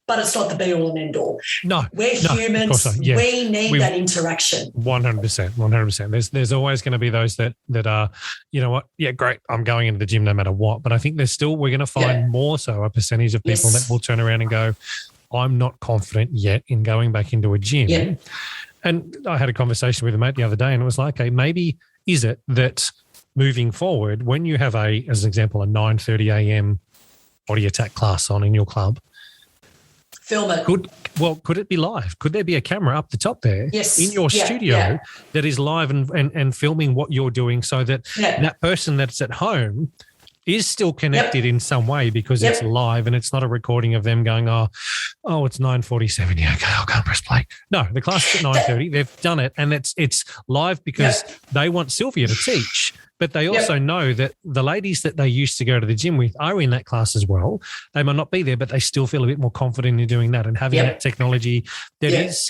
but it's not the be all and end all. No, we're humans. Yeah. We need that interaction. 100%. There's always going to be those that are, you know what? Yeah, great. I'm going into the gym no matter what. But I think we're going to find more so a percentage of people that will turn around and go, I'm not confident yet in going back into a gym. Yeah. And I had a conversation with a mate the other day, and it was like, okay, maybe is it that moving forward, when you have as an example, a 9:30 a.m. body attack class on in your club, film it. Could it be live? Could there be a camera up the top there in your studio that is live and filming what you're doing, so that that person that's at home is still connected in some way, because it's live and it's not a recording of them going, oh, it's 9:47. Yeah, okay, I'll go and press play. No, the class is at 9:30. They've done it, and it's live because they want Sylvia to teach. But they also know that the ladies that they used to go to the gym with are in that class as well. They might not be there, but they still feel a bit more confident in doing that and having that technology that is,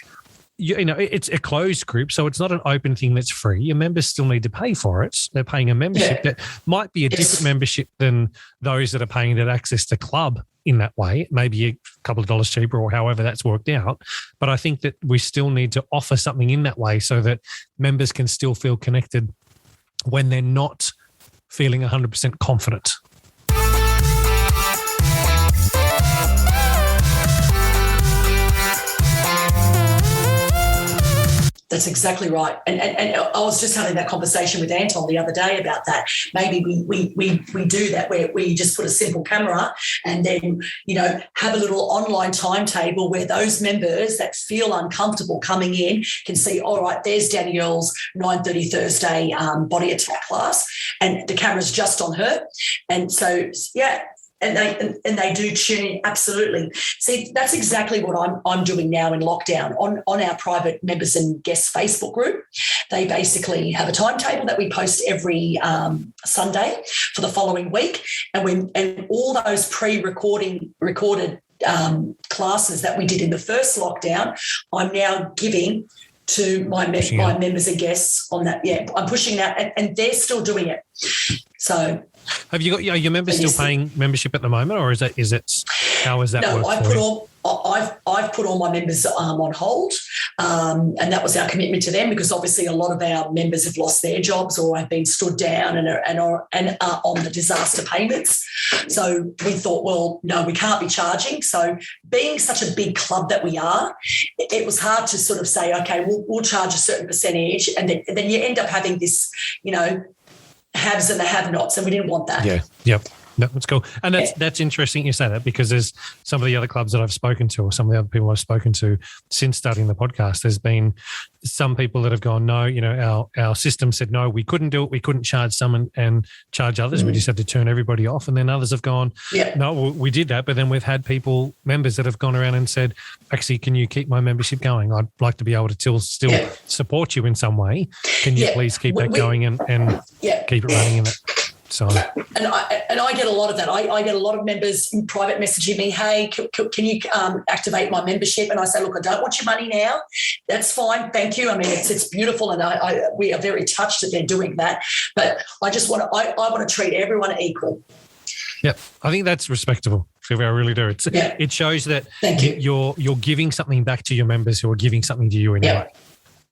you know, it's a closed group, so it's not an open thing that's free. Your members still need to pay for it. They're paying a membership that might be a different membership than those that are paying that access to club in that way. Maybe a couple of dollars cheaper or however that's worked out. But I think that we still need to offer something in that way so that members can still feel connected when they're not feeling 100% confident. That's exactly right. And I was just having that conversation with Anton the other day about that. Maybe we do that, where we just put a simple camera and then, you know, have a little online timetable where those members that feel uncomfortable coming in can see, all right, there's Danielle's 9:30 Thursday body attack class, and the camera's just on her. And so, and they do tune in, absolutely. See, that's exactly what I'm doing now in lockdown on our private members and guests Facebook group. They basically have a timetable that we post every Sunday for the following week, and all those recorded classes that we did in the first lockdown, I'm now giving to my members and guests on that. Yeah, I'm pushing that, and they're still doing it. So. Have you got your members still paying membership at the moment, or is it how is that? No, work I've put all my members on hold, and that was our commitment to them, because obviously a lot of our members have lost their jobs or have been stood down and are on the disaster payments. So we thought, well, no, we can't be charging. So being such a big club that we are, it was hard to sort of say, okay, we'll charge a certain percentage, and then you end up having this, you know, haves and the have-nots, and we didn't want that. Yeah, yep. No, that's cool. And that's interesting you say that, because there's some of the other clubs that I've spoken to, or some of the other people I've spoken to since starting the podcast, there's been some people that have gone, no, you know, our system said, no, we couldn't do it. We couldn't charge some and charge others. We just had to turn everybody off. And then others have gone, no, we did that. But then we've had members that have gone around and said, actually, can you keep my membership going? I'd like to be able to still support you in some way. Can you please keep that going and keep it running in it? So, and I get a lot of that. I get a lot of members in private messaging me, hey, can you activate my membership? And I say, look, I don't want your money now. That's fine, thank you. I mean, it's beautiful, and we are very touched that they're doing that. But I just want to treat everyone equal. Yeah, I think that's respectable, Sylvia. I really do. It shows that you're giving something back to your members who are giving something to you anyway.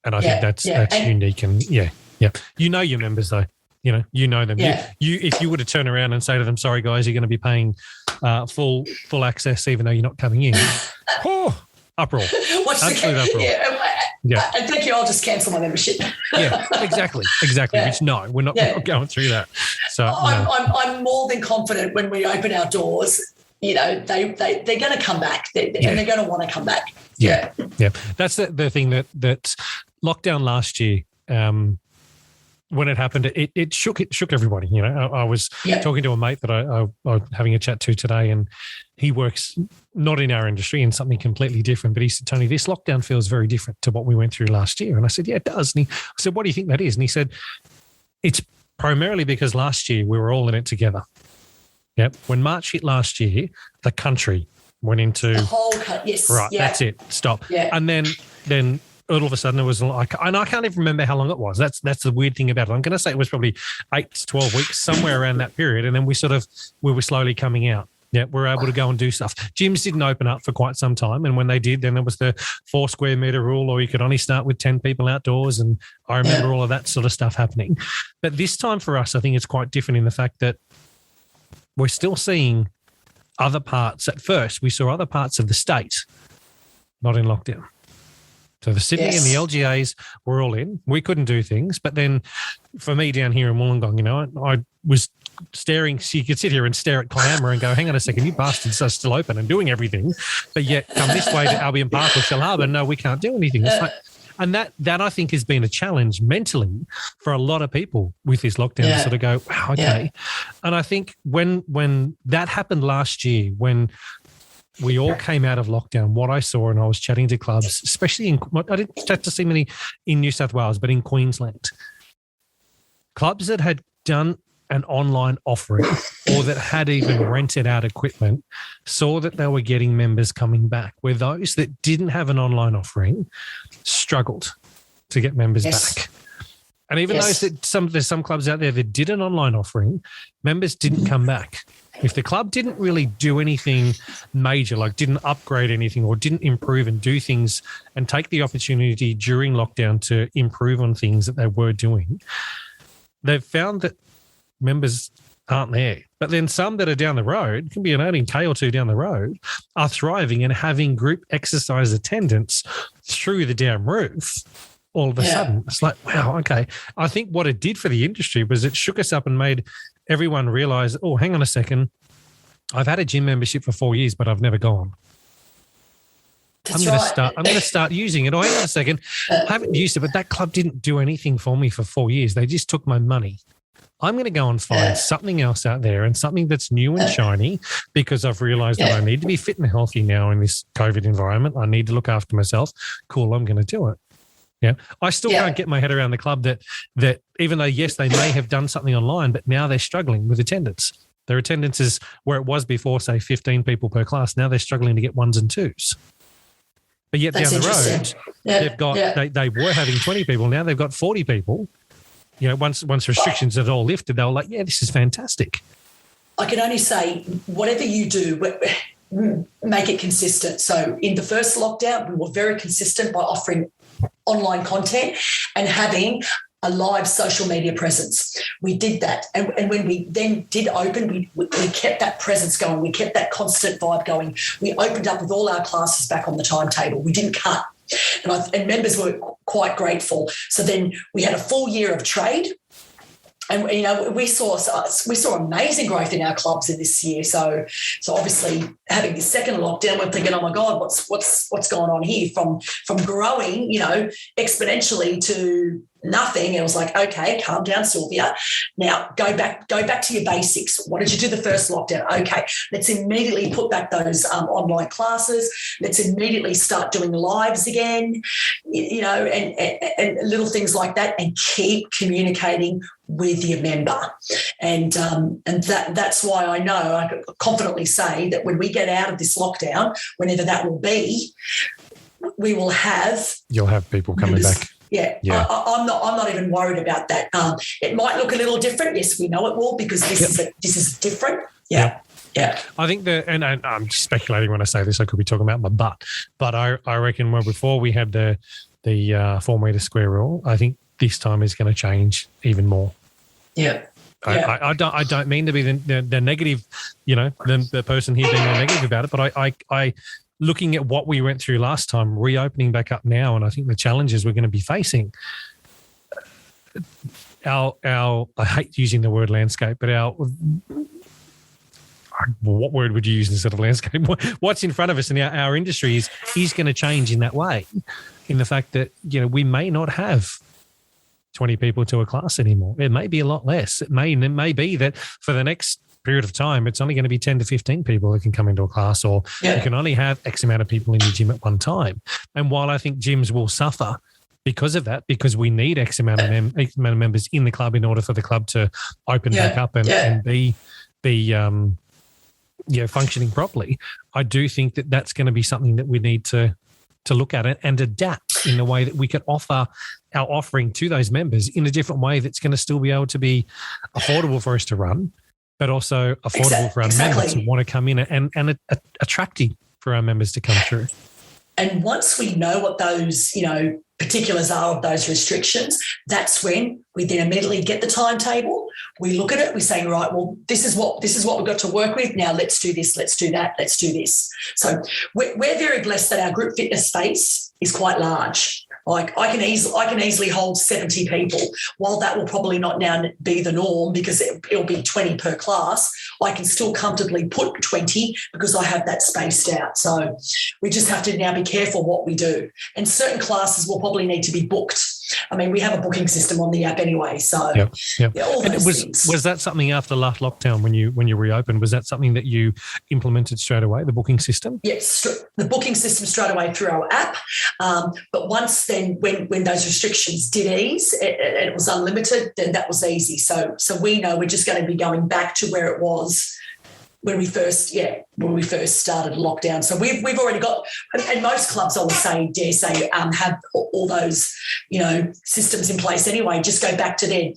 And I think that's unique. And you know your members though. You know them. Yeah. If you were to turn around and say to them, sorry guys, you're going to be paying full access even though you're not coming in. Uproar. Absolute uproar. Yeah. And thank you, I'll just cancel my membership. Exactly. Which we're not going through that. So I'm more than confident when we open our doors, you know, they're going to come back and they're going to want to come back. Yeah. That's the thing that lockdown last year, when it happened, it shook everybody. You know, I was talking to a mate that I was having a chat to today, and he works not in our industry, in something completely different. But he said, Tony, this lockdown feels very different to what we went through last year. And I said, yeah, it does. And I said, what do you think that is? And he said, it's primarily because last year we were all in it together. Yep. When March hit last year, the country went into the whole yes, right. yeah. That's it. Stop. Yeah. And then all of a sudden it was like, and I can't even remember how long it was. That's the weird thing about it. I'm going to say it was probably 8 to 12 weeks, somewhere around that period. And then we were slowly coming out. Yeah, we're able to go and do stuff. Gyms didn't open up for quite some time. And when they did, then there was the 4 square meter rule, or you could only start with 10 people outdoors. And I remember all of that sort of stuff happening. But this time for us, I think it's quite different in the fact that we're still seeing other parts. At first, we saw other parts of the state not in lockdown. So the Sydney and the LGAs were all in. We couldn't do things. But then for me down here in Wollongong, I was staring. So you could sit here and stare at Kiama and go, hang on a second, you bastards are still open and doing everything. But yet come this way to Albion Park or Shellharbour, no, we can't do anything. It's like, and that I think has been a challenge mentally for a lot of people with this lockdown to sort of go, wow, okay. Yeah. And I think when that happened last year, when we all came out of lockdown, what I saw, and I was chatting to clubs, especially I didn't chat to see many in New South Wales, but in Queensland, clubs that had done an online offering or that had even rented out equipment saw that they were getting members coming back, where those that didn't have an online offering struggled to get members back. And even those that there's some clubs out there that did an online offering, members didn't come back. If the club didn't really do anything major, like didn't upgrade anything or didn't improve and do things and take the opportunity during lockdown to improve on things that they were doing, they've found that members aren't there. But then some that are down the road, can be an earning K or two down the road, are thriving and having group exercise attendance through the damn roof. All of a sudden, it's like, wow, okay. I think what it did for the industry was it shook us up and made everyone realize, oh, hang on a second. I've had a gym membership for 4 years, but I've never gone. I'm going to start using it. Oh, hang on a second. I haven't used it, but that club didn't do anything for me for 4 years. They just took my money. I'm going to go and find something else out there and something that's new and shiny, because I've realized that I need to be fit and healthy now in this COVID environment. I need to look after myself. Cool, I'm going to do it. Yeah, I still can't get my head around the club that even though, yes, they may have done something online, but now they're struggling with attendance. Their attendance is where it was before, say 15 people per class. Now they're struggling to get 1s and 2s. But yet down the road, they've got they were having 20 people. Now they've got 40 people. Once restrictions are all lifted, they were like, yeah, this is fantastic. I can only say, whatever you do, make it consistent. So in the first lockdown, we were very consistent by offering online content and having a live social media presence. We did that. And when we then did open, we kept that presence going. We kept that constant vibe going. We opened up with all our classes back on the timetable. We didn't cut. And members were quite grateful. So then we had a full year of trade. And we saw amazing growth in our clubs in this year. So obviously having this second lockdown, we're thinking, oh my God, what's going on here? From growing, exponentially to nothing. And it was like, okay, calm down, Sylvia. Now go back to your basics. What did you do the first lockdown? Okay, let's immediately put back those online classes. Let's immediately start doing lives again, and little things like that, and keep communicating with your member. And that's why I know I can confidently say that when we get out of this lockdown, whenever that will be, we will have... You'll have people coming back. Yeah. I'm not even worried about that. It might look a little different. Yes, we know it will, because this is different. Yeah. I think and I'm speculating when I say this, I could be talking about my butt, but I reckon before we had the 4 metre square rule, I think this time is going to change even more. Yeah. I don't mean to be the negative, the person here being negative about it, but I looking at what we went through last time, reopening back up now, and I think the challenges we're going to be facing, our I hate using the word landscape, but what word would you use instead of landscape? What's in front of us in our industry is going to change in that way, in the fact that, we may not have 20 people to a class anymore. It may be a lot less. It may be that for the next period of time, it's only going to be 10 to 15 people that can come into a class, or you can only have X amount of people in your gym at one time. And while I think gyms will suffer because of that, because we need X amount of members in the club in order for the club to open back up and be functioning properly, I do think that that's going to be something that we need to look at it and adapt in the way that we can offer our offering to those members in a different way that's going to still be able to be affordable for us to run, but also affordable for our members who want to come in and attractive for our members to come through. And once we know what those, particulars are of those restrictions, that's when we then immediately get the timetable. We look at it, we say, right, well, this is what we've got to work with. Now let's do this, let's do that, let's do this. So we're very blessed that our group fitness space is quite large. Like I can easily hold 70 people. While that will probably not now be the norm because it'll be 20 per class, I can still comfortably put 20 because I have that spaced out. So we just have to now be careful what we do. And certain classes will probably need to be booked. I mean, we have a booking system on the app anyway. So yep. Yeah, all those things. Was that something after last lockdown when you reopened? Was that something that you implemented straight away, the booking system? Yes, the booking system straight away through our app. But once then, when those restrictions did ease, it was unlimited, then that was easy. So we know we're just going to be going back to where it was when we first started lockdown. So we've already got, and most clubs I would dare say have all those systems in place anyway. Just go back to their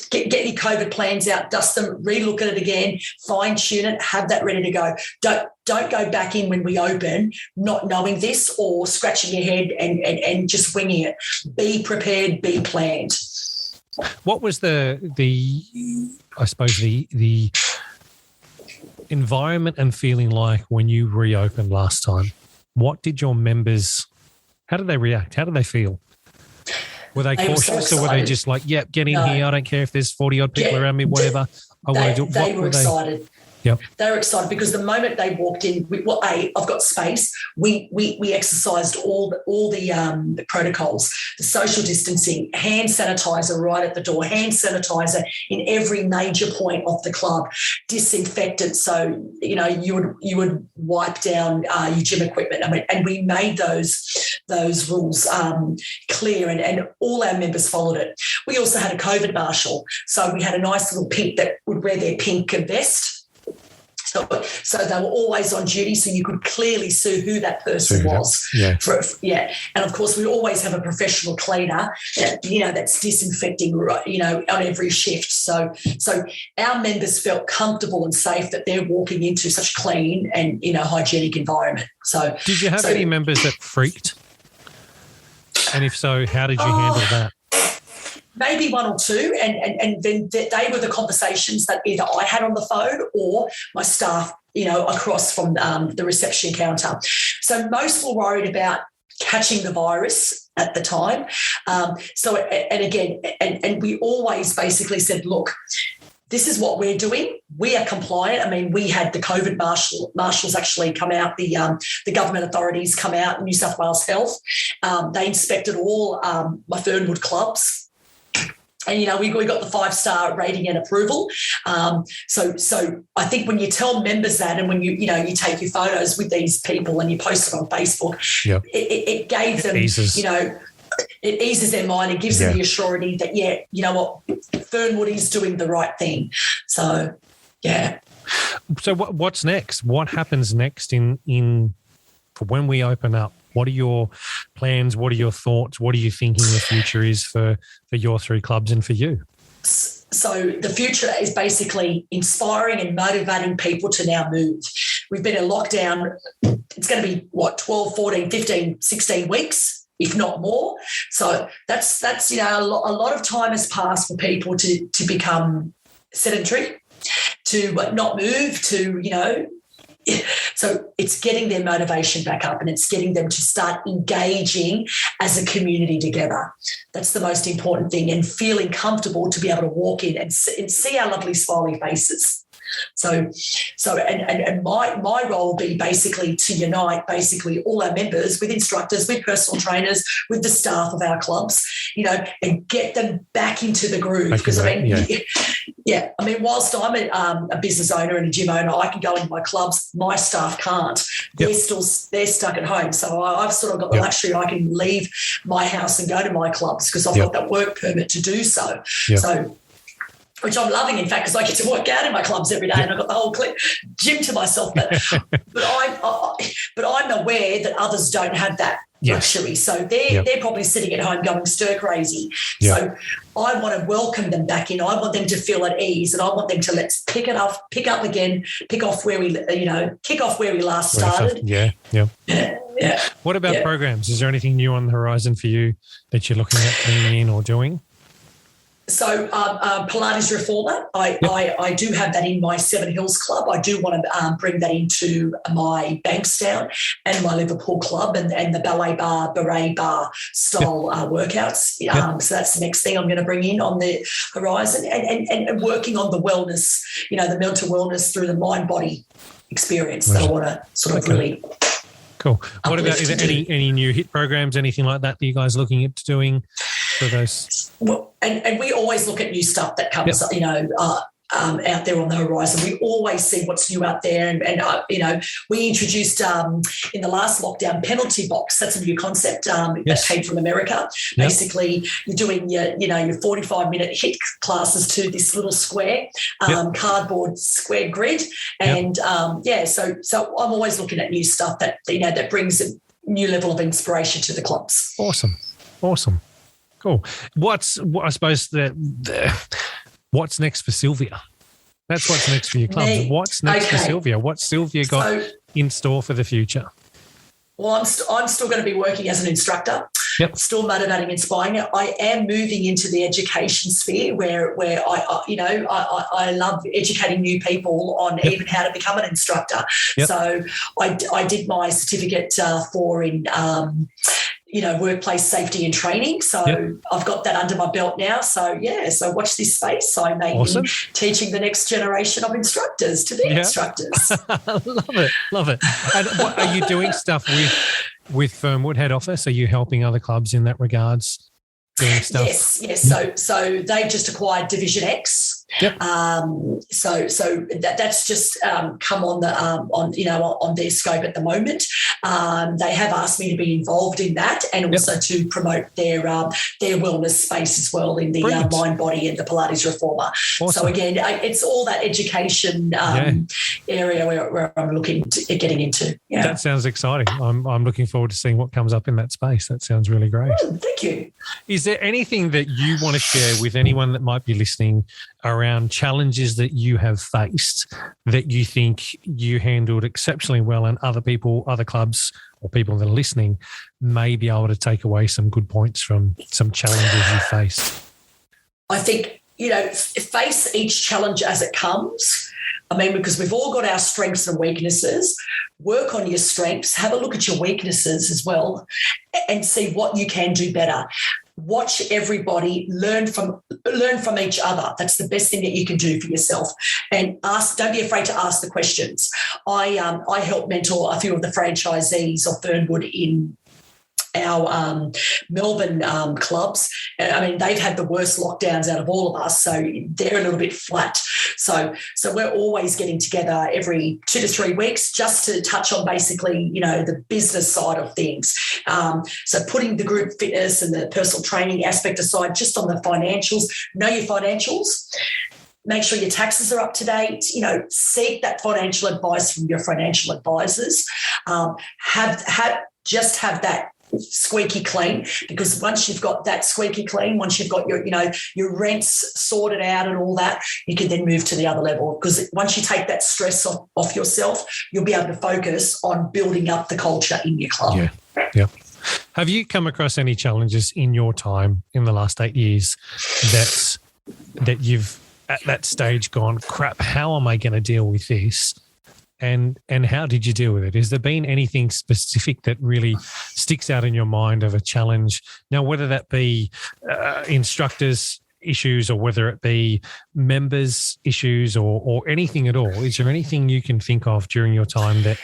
get your COVID plans out, dust them, relook at it again, fine tune it, have that ready to go. Don't go back in when we open not knowing this or scratching your head and just winging it. Be prepared, be planned. What was the environment and feeling like when you reopened last time? What did your members, how did they react? How did they feel? Were they cautious or were they just like, yep, get in here. I don't care if there's 40 odd people around me, whatever. They were excited. Yep. They were excited because the moment they walked in, I've got space. We exercised all the protocols, the social distancing, hand sanitizer right at the door, hand sanitizer in every major point of the club, disinfectant. So you would wipe down your gym equipment. And we made those rules clear, and all our members followed it. We also had a COVID marshal, so we had a nice little pink that would wear their pink vest. So they were always on duty, so you could clearly see who that person was. Yeah. And of course, we always have a professional cleaner, that's disinfecting, on every shift. So our members felt comfortable and safe that they're walking into such clean and hygienic environment. So did you have any members that freaked? And if so, how did you handle that? Maybe one or two, and then they were the conversations that either I had on the phone or my staff, across from the reception counter. So most were worried about catching the virus at the time. And we always basically said, look, this is what we're doing. We are compliant. I mean, we had the COVID marshals actually come out, the government authorities come out, New South Wales Health. They inspected all my Fernwood Clubs. And, we got the 5-star rating and approval. So I think when you tell members that, and when you take your photos with these people and you post it on Facebook, it gave them, it eases their mind. It gives them the assurity that, Fernwood is doing the right thing. So, yeah. So what's next? What happens next in for when we open up? What are your plans? What are your thoughts? What are you thinking the future is for your 3 clubs and for you? So the future is basically inspiring and motivating people to now move. We've been in lockdown. It's going to be, 12, 14, 15, 16 weeks, if not more. So that's a lot of time has passed for people to become sedentary, to not move, to, So it's getting their motivation back up, and it's getting them to start engaging as a community together. That's the most important thing, and feeling comfortable to be able to walk in and see our lovely smiley faces. So my role will be basically to unite basically all our members with instructors, with personal trainers, with the staff of our clubs, and get them back into the groove. Because whilst I'm a business owner and a gym owner, I can go into my clubs. My staff can't. They're stuck at home. So I've sort of got the luxury. I can leave my house and go to my clubs because I've got that work permit to do so. So which I'm loving, in fact, because I get to work out in my clubs every day, and I've got the whole gym to myself. But I'm aware that others don't have that luxury, so they're probably sitting at home going stir crazy. So I want to welcome them back in. I want them to feel at ease, and I want them to let's pick up again, kick off where we last started. What about programs? Is there anything new on the horizon for you that you're looking at bringing in or doing? So Pilates Reformer, I do have that in my Seven Hills Club. I do want to bring that into my Bankstown and my Liverpool Club and the ballet bar, beret bar style workouts. So that's the next thing I'm going to bring in on the horizon, and working on the wellness, the mental wellness through the mind-body experience that I want to sort of really... Cool. What about, is there any new HIIT programs, anything like that you guys are looking at doing for those? Well, and we always look at new stuff that comes, out there on the horizon. We always see what's new out there. And we introduced in the last lockdown penalty box. That's a new concept that came from America. Basically, you're doing your 45-minute HIIT classes to this little square, cardboard square grid. And, so I'm always looking at new stuff that, that brings a new level of inspiration to the clubs. Awesome. Cool. What's next for Sylvia? That's what's next for your clubs. What's next for Sylvia? What's Sylvia got in store for the future? Well, I'm still going to be working as an instructor. Still motivating, inspiring. I am moving into the education sphere where I love educating new people on even how to become an instructor. So I did my certificate in workplace safety and training. So I've got that under my belt now. So watch this space. So I may be teaching the next generation of instructors to be instructors. Love it. And what, are you doing stuff with Fernwood head office? Are you helping other clubs in that regards? Doing stuff? Yes. So they've just acquired Division X. So that's just come on the on their scope at the moment. They have asked me to be involved in that, and also to promote their wellness space as well in the mind, body, and the Pilates Reformer. Awesome. So again, it's all that education area where I'm looking at getting into. That sounds exciting. I'm looking forward to seeing what comes up in that space. That sounds really great. Thank you. Is there anything that you want to share with anyone that might be listening around challenges that you have faced that you think you handled exceptionally well, and other people, other clubs or people that are listening may be able to take away some good points from some challenges you faced? I think, face each challenge as it comes. I mean, because we've all got our strengths and weaknesses. Work on your strengths, have a look at your weaknesses as well, and see what you can do better. Watch everybody, learn from each other. That's the best thing that you can do for yourself. And don't be afraid to ask the questions. I help mentor a few of the franchisees of Fernwood in our Melbourne clubs. I mean, they've had the worst lockdowns out of all of us, so they're a little bit flat. So we're always getting together every 2 to 3 weeks just to touch on basically, the business side of things. So putting the group fitness and the personal training aspect aside, just on the financials, know your financials. Make sure your taxes are up to date. Seek that financial advice from your financial advisors. Have that squeaky clean, because once you've got that squeaky clean, once you've got your rents sorted out and all that, you can then move to the other level, because once you take that stress off yourself, you'll be able to focus on building up the culture in your club. Yeah. Have you come across any challenges in your time in the last 8 years that you've at that stage gone, crap, how am I going to deal with this? And how did you deal with it? Has there been anything specific that really sticks out in your mind of a challenge? Now, whether that be instructors' issues or whether it be members' issues or anything at all, is there anything you can think of during your time that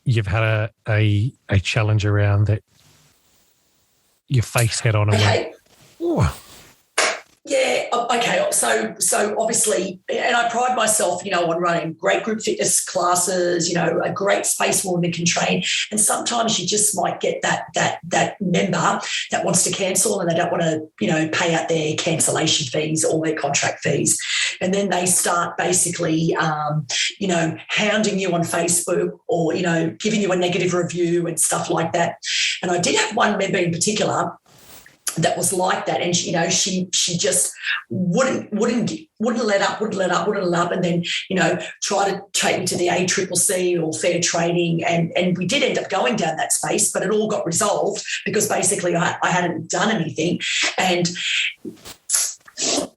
you've had a challenge around that you face head on and went, oh. Yeah. Okay. So obviously, and I pride myself, on running great group fitness classes, a great space where women can train. And sometimes you just might get that member that wants to cancel and they don't want to, pay out their cancellation fees or their contract fees. And then they start basically, hounding you on Facebook or, giving you a negative review and stuff like that. And I did have one member in particular that was like that, and she just wouldn't let up, and then try to take me to the ACCC or fair trading, and we did end up going down that space, but it all got resolved because basically I hadn't done anything, and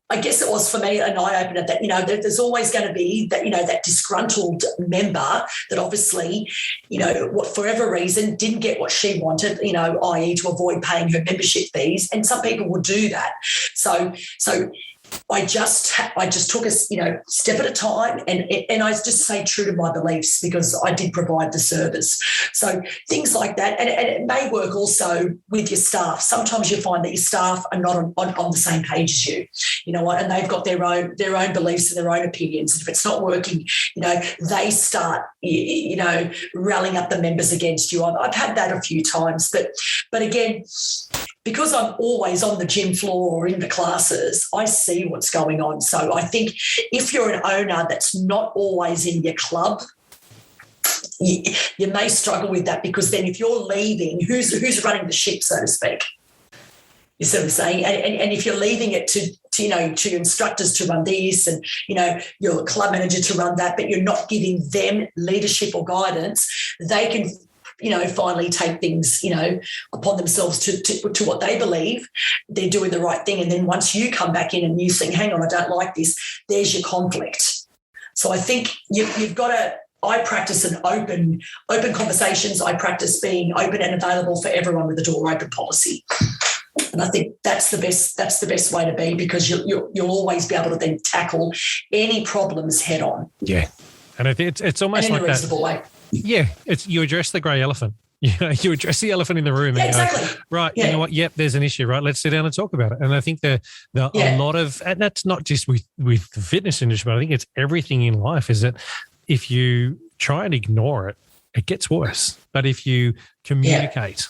I guess it was for me an eye-opener that, there's always going to be that, that disgruntled member that obviously, for whatever reason didn't get what she wanted, i.e. to avoid paying her membership fees. And some people will do that. So I just took a step at a time, and I just stay true to my beliefs because I did provide the service. So things like that, and it may work also with your staff. Sometimes you find that your staff are not on the same page as you, and they've got their own beliefs and their own opinions. And if it's not working, they start rallying up the members against you. I've had that a few times, but again, because I'm always on the gym floor or in the classes, I see what's going on. So I think if you're an owner that's not always in your club, you may struggle with that, because then if you're leaving, who's running the ship, so to speak? You see what I'm saying? And if you're leaving it to instructors to run this and, your club manager to run that, but you're not giving them leadership or guidance, they can finally take things, upon themselves to what they believe they're doing the right thing. And then once you come back in and you think, hang on, I don't like this, there's your conflict. So I think you've got to, I practice an open conversations. I practice being open and available for everyone with the door open policy. And I think that's the best way to be, because you'll always be able to then tackle any problems head on. Yeah. And I think it's almost like that. In a reasonable way. Yeah, you address the grey elephant. You address the elephant in the room. And exactly. Go, right, you know what? Yep, there's an issue. Right, let's sit down and talk about it. And I think a lot of, and that's not just with the fitness industry, but I think it's everything in life. Is that if you try and ignore it, it gets worse. But if you communicate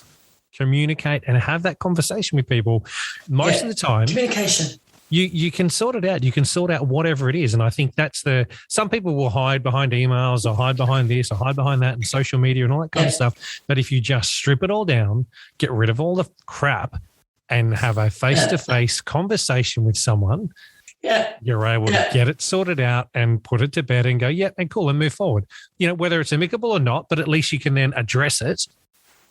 and have that conversation with people, most of the time, communication. You can sort it out. You can sort out whatever it is. And I think that's some people will hide behind emails or hide behind this or hide behind that and social media and all that kind of stuff. But if you just strip it all down, get rid of all the crap and have a face-to-face conversation with someone, you're able to get it sorted out and put it to bed and go, and cool, and move forward. Whether it's amicable or not, but at least you can then address it.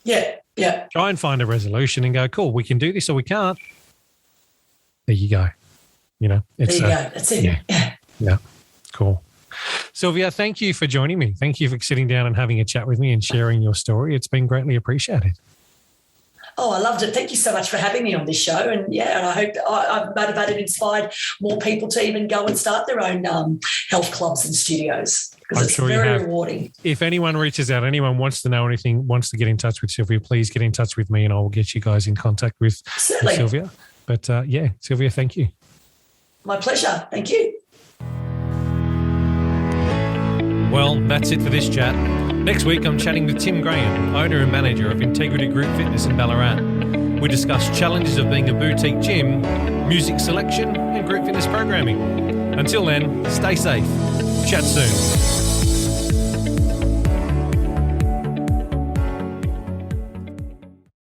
Yeah. Try and find a resolution and go, cool, we can do this or we can't. There you go. There you go. That's it. Yeah. Cool. Sylvia, thank you for joining me. Thank you for sitting down and having a chat with me and sharing your story. It's been greatly appreciated. Oh, I loved it. Thank you so much for having me on this show. And I hope I've motivated and inspired more people to even go and start their own health clubs and studios, because it's very rewarding. If anyone reaches out, anyone wants to know anything, wants to get in touch with Sylvia, please get in touch with me and I will get you guys in contact with Sylvia. But Sylvia, thank you. My pleasure. Thank you. Well, that's it for this chat. Next week, I'm chatting with Tim Graham, owner and manager of Integrity Group Fitness in Ballarat. We discuss challenges of being a boutique gym, music selection, and group fitness programming. Until then, stay safe. Chat soon.